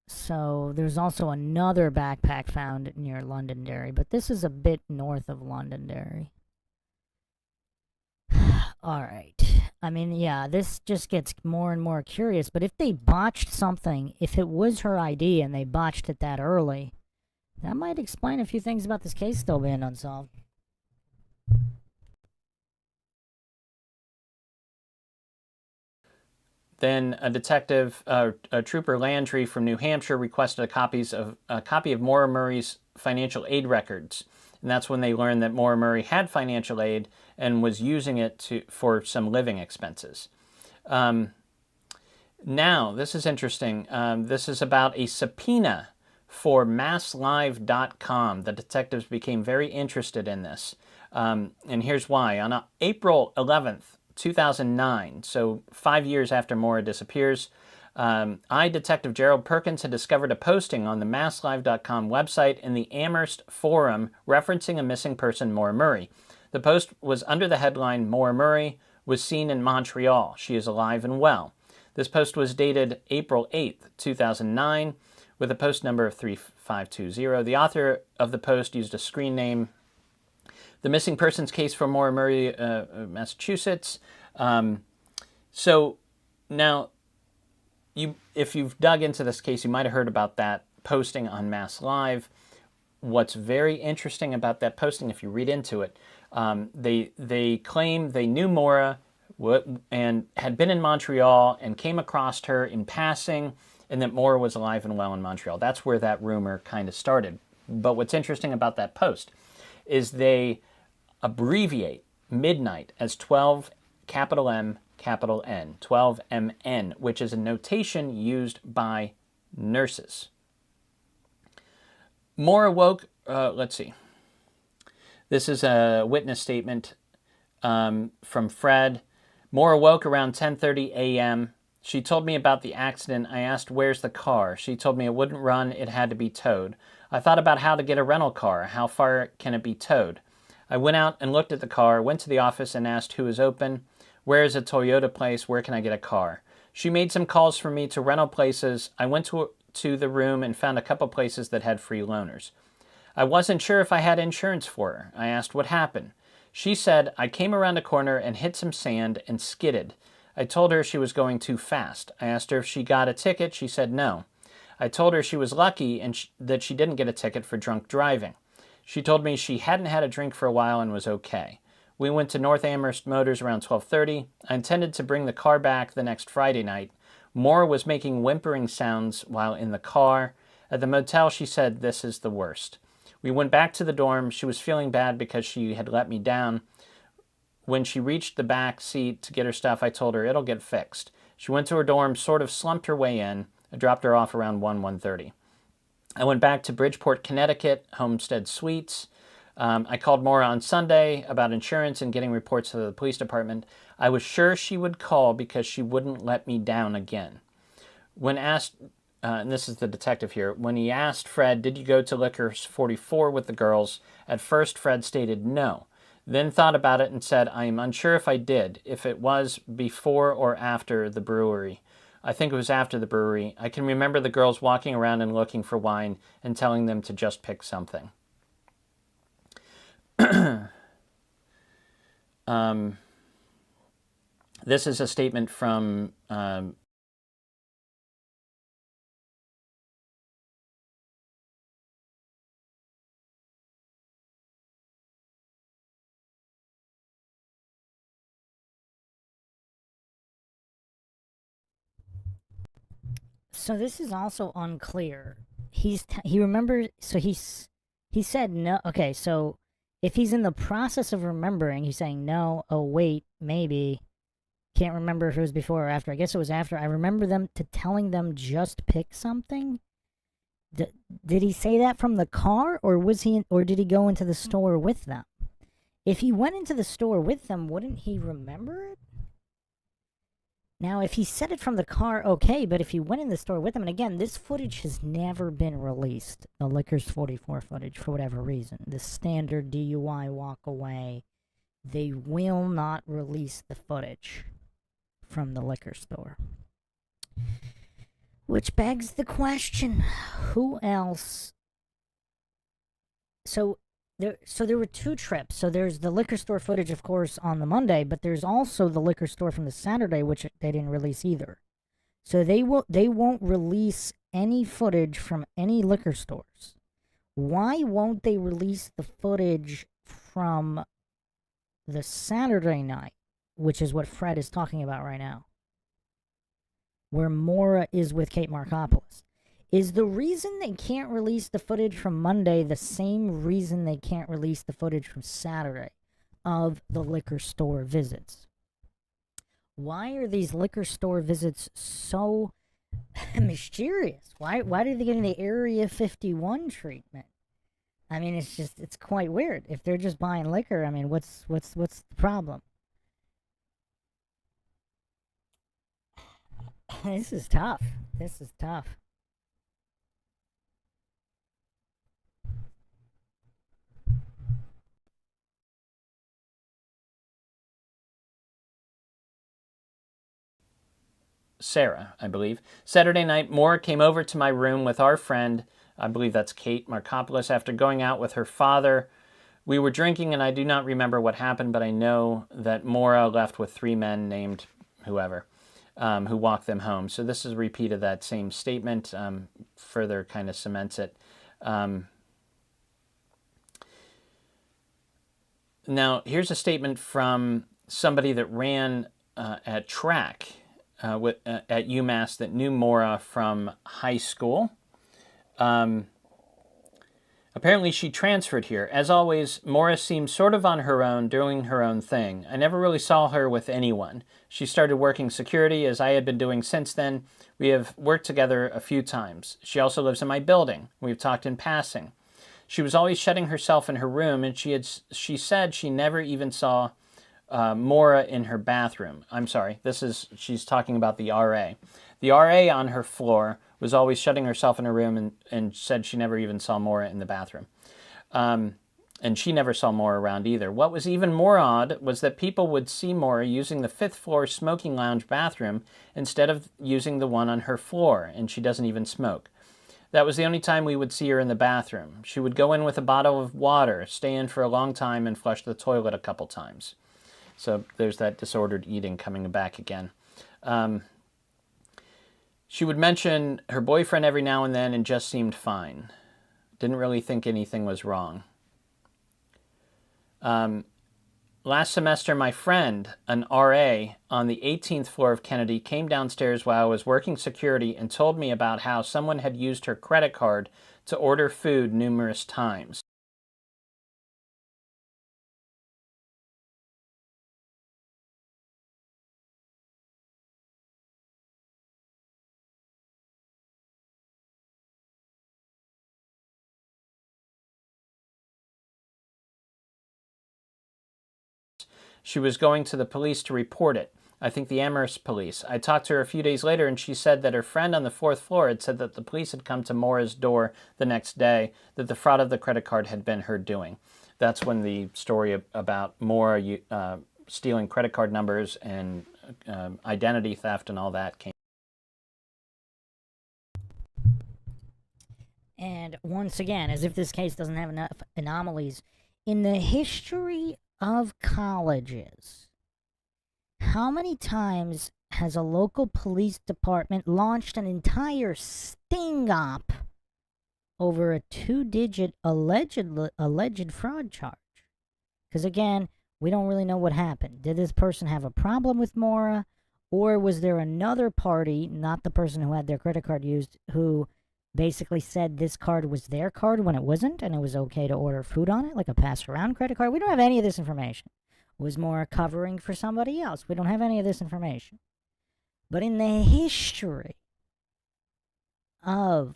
So there's also another backpack found near Londonderry, but this is a bit north of Londonderry. Alright. I mean, yeah, this just gets more and more curious, but if they botched something, if it was her ID and they botched it that early, that might explain a few things about this case still being unsolved. Then a detective, Trooper Landry from New Hampshire, requested a copy of Maura Murray's financial aid records. And that's when they learned that Maura Murray had financial aid and was using it for some living expenses. Now, this is interesting. This is about a subpoena for masslive.com. The detectives became very interested in this. And here's why. On April 11th, 2009, so 5 years after Maura disappears, Detective Gerald Perkins had discovered a posting on the masslive.com website in the Amherst forum referencing a missing person, Maura Murray. The post was under the headline, "Maura Murray was seen in Montreal. She is alive and well." This post was dated April 8th, 2009, with a post number of 3520. The author of the post used a screen name, "The Missing Persons Case for Maura Murray, Massachusetts." So now, if you've dug into this case, you might have heard about that posting on Mass Live. What's very interesting about that posting, if you read into it, they claim they knew Maura and had been in Montreal and came across her in passing, and that Maura was alive and well in Montreal. That's where that rumor kind of started. But what's interesting about that post is they abbreviate midnight as 12 capital M, capital N, 12MN, which is a notation used by nurses. Maura woke, let's see. This is a witness statement from Fred. Maura woke around 10:30 a.m. She told me about the accident. I asked, "Where's the car?" She told me it wouldn't run, it had to be towed. I thought about how to get a rental car. How far can it be towed? I went out and looked at the car, went to the office and asked who is open. Where is a Toyota place? Where can I get a car? She made some calls for me to rental places. I went to the room and found a couple places that had free loaners. I wasn't sure if I had insurance for her. I asked what happened. She said, I came around a corner and hit some sand and skidded. I told her she was going too fast. I asked her if she got a ticket. She said no. I told her she was lucky and that she didn't get a ticket for drunk driving. She told me she hadn't had a drink for a while and was okay. We went to North Amherst Motors around 12:30. I intended to bring the car back the next Friday night. Maura was making whimpering sounds while in the car. At the motel, she said, "This is the worst." We went back to the dorm. She was feeling bad because she had let me down. When she reached the back seat to get her stuff, I told her it'll get fixed. She went to her dorm, sort of slumped her way in. I dropped her off around 1:30. I went back to Bridgeport, Connecticut, Homestead Suites. I called Maura on Sunday about insurance and getting reports to the police department. I was sure she would call because she wouldn't let me down again. When asked, and this is the detective here, when he asked Fred, "Did you go to Liquors 44 with the girls?" At first, Fred stated no. Then thought about it and said, "I am unsure if I did, if it was before or after the brewery." I think it was after the brewery. I can remember the girls walking around and looking for wine and telling them to just pick something. This is a statement from So this is also unclear. He remembers. So he said no. Okay, so if he's in the process of remembering, he's saying no. Oh wait, maybe. Can't remember if it was before or after. I guess it was after. I remember them telling them just pick something. Did he say that from the car, or did he go into the store with them? If he went into the store with them, wouldn't he remember it? Now, if he said it from the car, okay, but if he went in the store with them, and again, this footage has never been released, the Liquors 44 footage, for whatever reason. The standard DUI walk away, they will not release the footage from the liquor store. Which begs the question, who else? So there were two trips. So there's the liquor store footage, of course, on the Monday, but there's also the liquor store from the Saturday, which they didn't release either. So they won't release any footage from any liquor stores. Why won't they release the footage from the Saturday night, which is what Fred is talking about right now, where Maura is with Kate Markopoulos? Is the reason they can't release the footage from Monday the same reason they can't release the footage from Saturday of the liquor store visits? Why are these liquor store visits so mysterious? Why are they getting the Area 51 treatment? I mean, it's quite weird. If they're just buying liquor, I mean, what's the problem? This is tough. Sarah, I believe. Saturday night, Maura came over to my room with our friend, I believe that's Kate Markopoulos, after going out with her father. We were drinking, and I do not remember what happened, but I know that Maura left with 3 men named whoever, who walked them home. So this is a repeat of that same statement, further kind of cements it. Now, here's a statement from somebody that ran at track at UMass that knew Maura from high school. Apparently she transferred here. As always, Maura seemed sort of on her own, doing her own thing. I never really saw her with anyone. She started working security, as I had been doing since then. We have worked together a few times. She also lives in my building. We've talked in passing. She was always shutting herself in her room, and she said she never even saw Maura in her bathroom. I'm sorry, she's talking about the RA. The RA on her floor was always shutting herself in her room and said she never even saw Maura in the bathroom. And she never saw Maura around either. What was even more odd was that people would see Maura using the 5th floor smoking lounge bathroom instead of using the one on her floor, and she doesn't even smoke. That was the only time we would see her in the bathroom. She would go in with a bottle of water, stay in for a long time, and flush the toilet a couple times. So there's that disordered eating coming back again. She would mention her boyfriend every now and then and just seemed fine. Didn't really think anything was wrong. Last semester, my friend, an RA on the 18th floor of Kennedy, came downstairs while I was working security and told me about how someone had used her credit card to order food numerous times. She was going to the police to report it. I think the Amherst police. I talked to her a few days later, and she said that her friend on the 4th floor had said that the police had come to Maura's door the next day, that the fraud of the credit card had been her doing. That's when the story about Maura stealing credit card numbers and identity theft and all that came. And once again, as if this case doesn't have enough anomalies, in the history of colleges, how many times has a local police department launched an entire sting op over a 2-digit alleged fraud charge? Because again, we don't really know what happened. Did this person have a problem with Maura, or was there another party, not the person who had their credit card used, who basically said this card was their card when it wasn't, and it was okay to order food on it, like a pass-around credit card? We don't have any of this information. Was Maura covering for somebody else? We don't have any of this information. But in the history of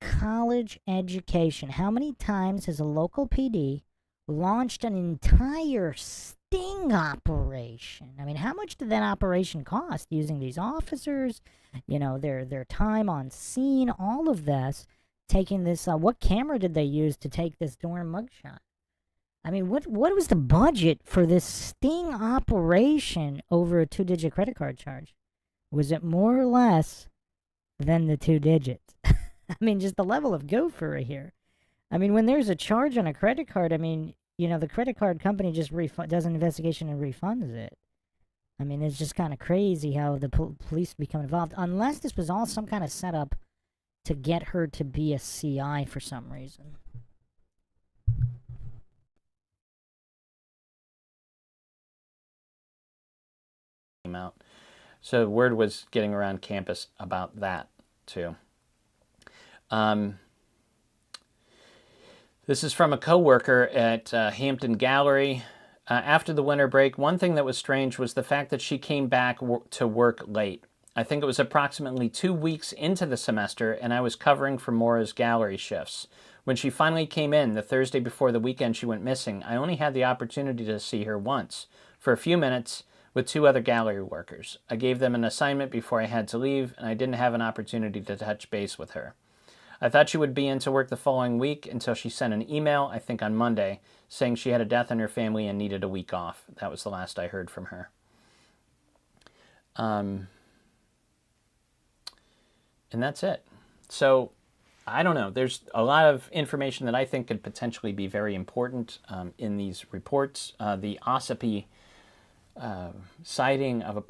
college education, how many times has a local PD launched an entire sting operation? I mean, how much did that operation cost, using these officers, their time on scene, all of this, taking this, what camera did they use to take this darn mugshot? I mean, what was the budget for this sting operation over a 2-digit credit card charge? Was it more or less than the 2 digits? I mean, just the level of gopher here. I mean, when there's a charge on a credit card, I mean, the credit card company just does an investigation and refunds it. I mean, it's just kind of crazy how the police become involved, unless this was all some kind of setup to get her to be a CI for some reason. Out. So word was getting around campus about that too. This is from a coworker at Hampton Gallery. After the winter break, one thing that was strange was the fact that she came back to work late. I think it was approximately 2 weeks into the semester, and I was covering for Maura's gallery shifts. When she finally came in, the Thursday before the weekend she went missing, I only had the opportunity to see her once, for a few minutes, with 2 other gallery workers. I gave them an assignment before I had to leave, and I didn't have an opportunity to touch base with her. I thought she would be into work the following week until she sent an email, I think on Monday, saying she had a death in her family and needed a week off. That was the last I heard from her. And that's it. So, I don't know. There's a lot of information that I think could potentially be very important in these reports. The Ossipee citing of a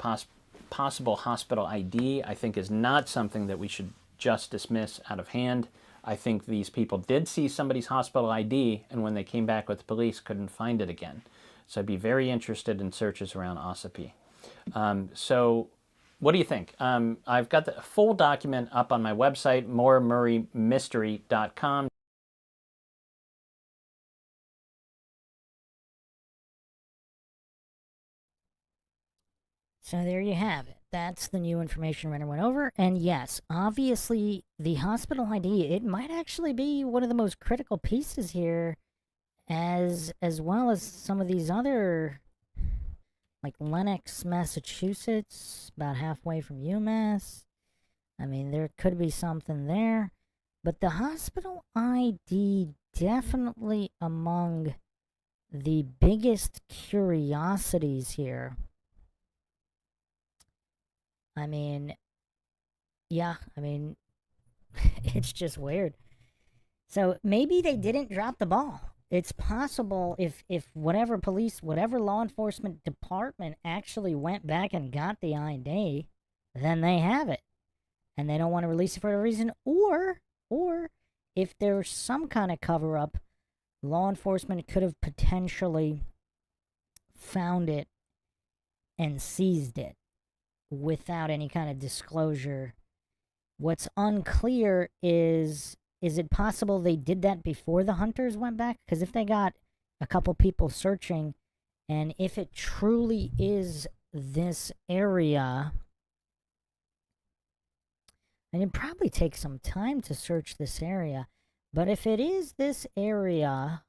possible hospital ID, I think, is not something that we should just dismiss out of hand. I think these people did see somebody's hospital ID, and when they came back with the police, couldn't find it again. So I'd be very interested in searches around Ossipee. So what do you think? I've got the full document up on my website, MauraMurrayMystery.com. So there you have it. That's the new information Renner went over. And yes, obviously, the hospital ID, it might actually be one of the most critical pieces here, as well as some of these other, like Lenox, Massachusetts, about halfway from UMass. I mean, there could be something there. But the hospital ID definitely among the biggest curiosities here. I mean, yeah, it's just weird. So maybe they didn't drop the ball. It's possible if whatever police, whatever law enforcement department actually went back and got the ID, then they have it. And they don't want to release it for a reason. Or if there's some kind of cover-up, law enforcement could have potentially found it and seized it without any kind of disclosure. What's unclear is it possible they did that before the hunters went back? Because if they got a couple people searching, and if it truly is this area, and it'd probably take some time to search this area, but if it is this area,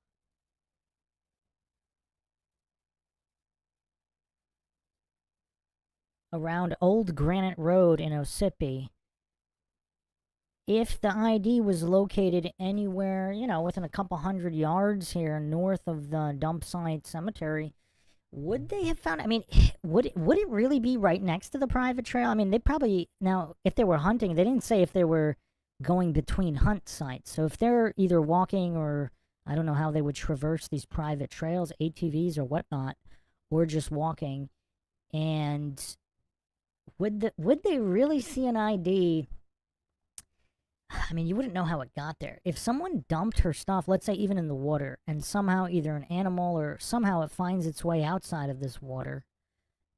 around Old Granite Road in Ossipee, if the ID was located anywhere, within a couple hundred yards here north of the dump site cemetery, would they have found? I mean, would it really be right next to the private trail? I mean, they probably, now, if they were hunting, they didn't say if they were going between hunt sites. So if they're either walking, or I don't know how they would traverse these private trails, ATVs or whatnot, or just walking, and would they really see an ID? I mean, you wouldn't know how it got there. If someone dumped her stuff, let's say even in the water, and somehow either an animal or somehow it finds its way outside of this water,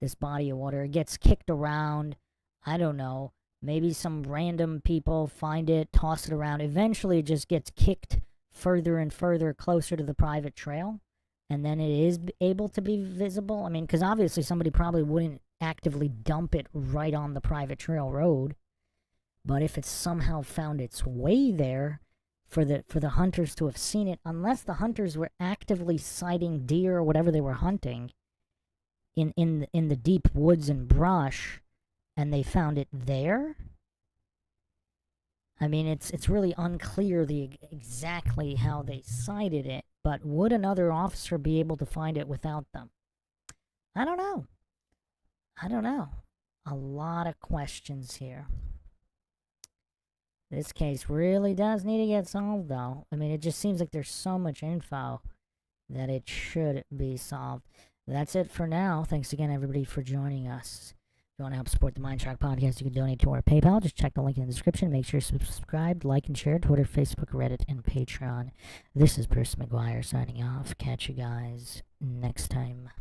this body of water, it gets kicked around, I don't know, maybe some random people find it, toss it around, eventually it just gets kicked further and further closer to the private trail, and then it is able to be visible. I mean, because obviously somebody probably wouldn't actively dump it right on the private trail road. But if it somehow found its way there, for the hunters to have seen it, unless the hunters were actively sighting deer or whatever they were hunting in the deep woods and brush, and they found it there, I mean, it's really unclear exactly how they sighted it. But would another officer be able to find it without them? I don't know. A lot of questions here. This case really does need to get solved, though. I mean, it just seems like there's so much info that it should be solved. That's it for now. Thanks again, everybody, for joining us. If you want to help support the Mindshock podcast, you can donate to our PayPal. Just check the link in the description. Make sure you're subscribed, like, and share Twitter, Facebook, Reddit, and Patreon. This is Bruce McGuire signing off. Catch you guys next time.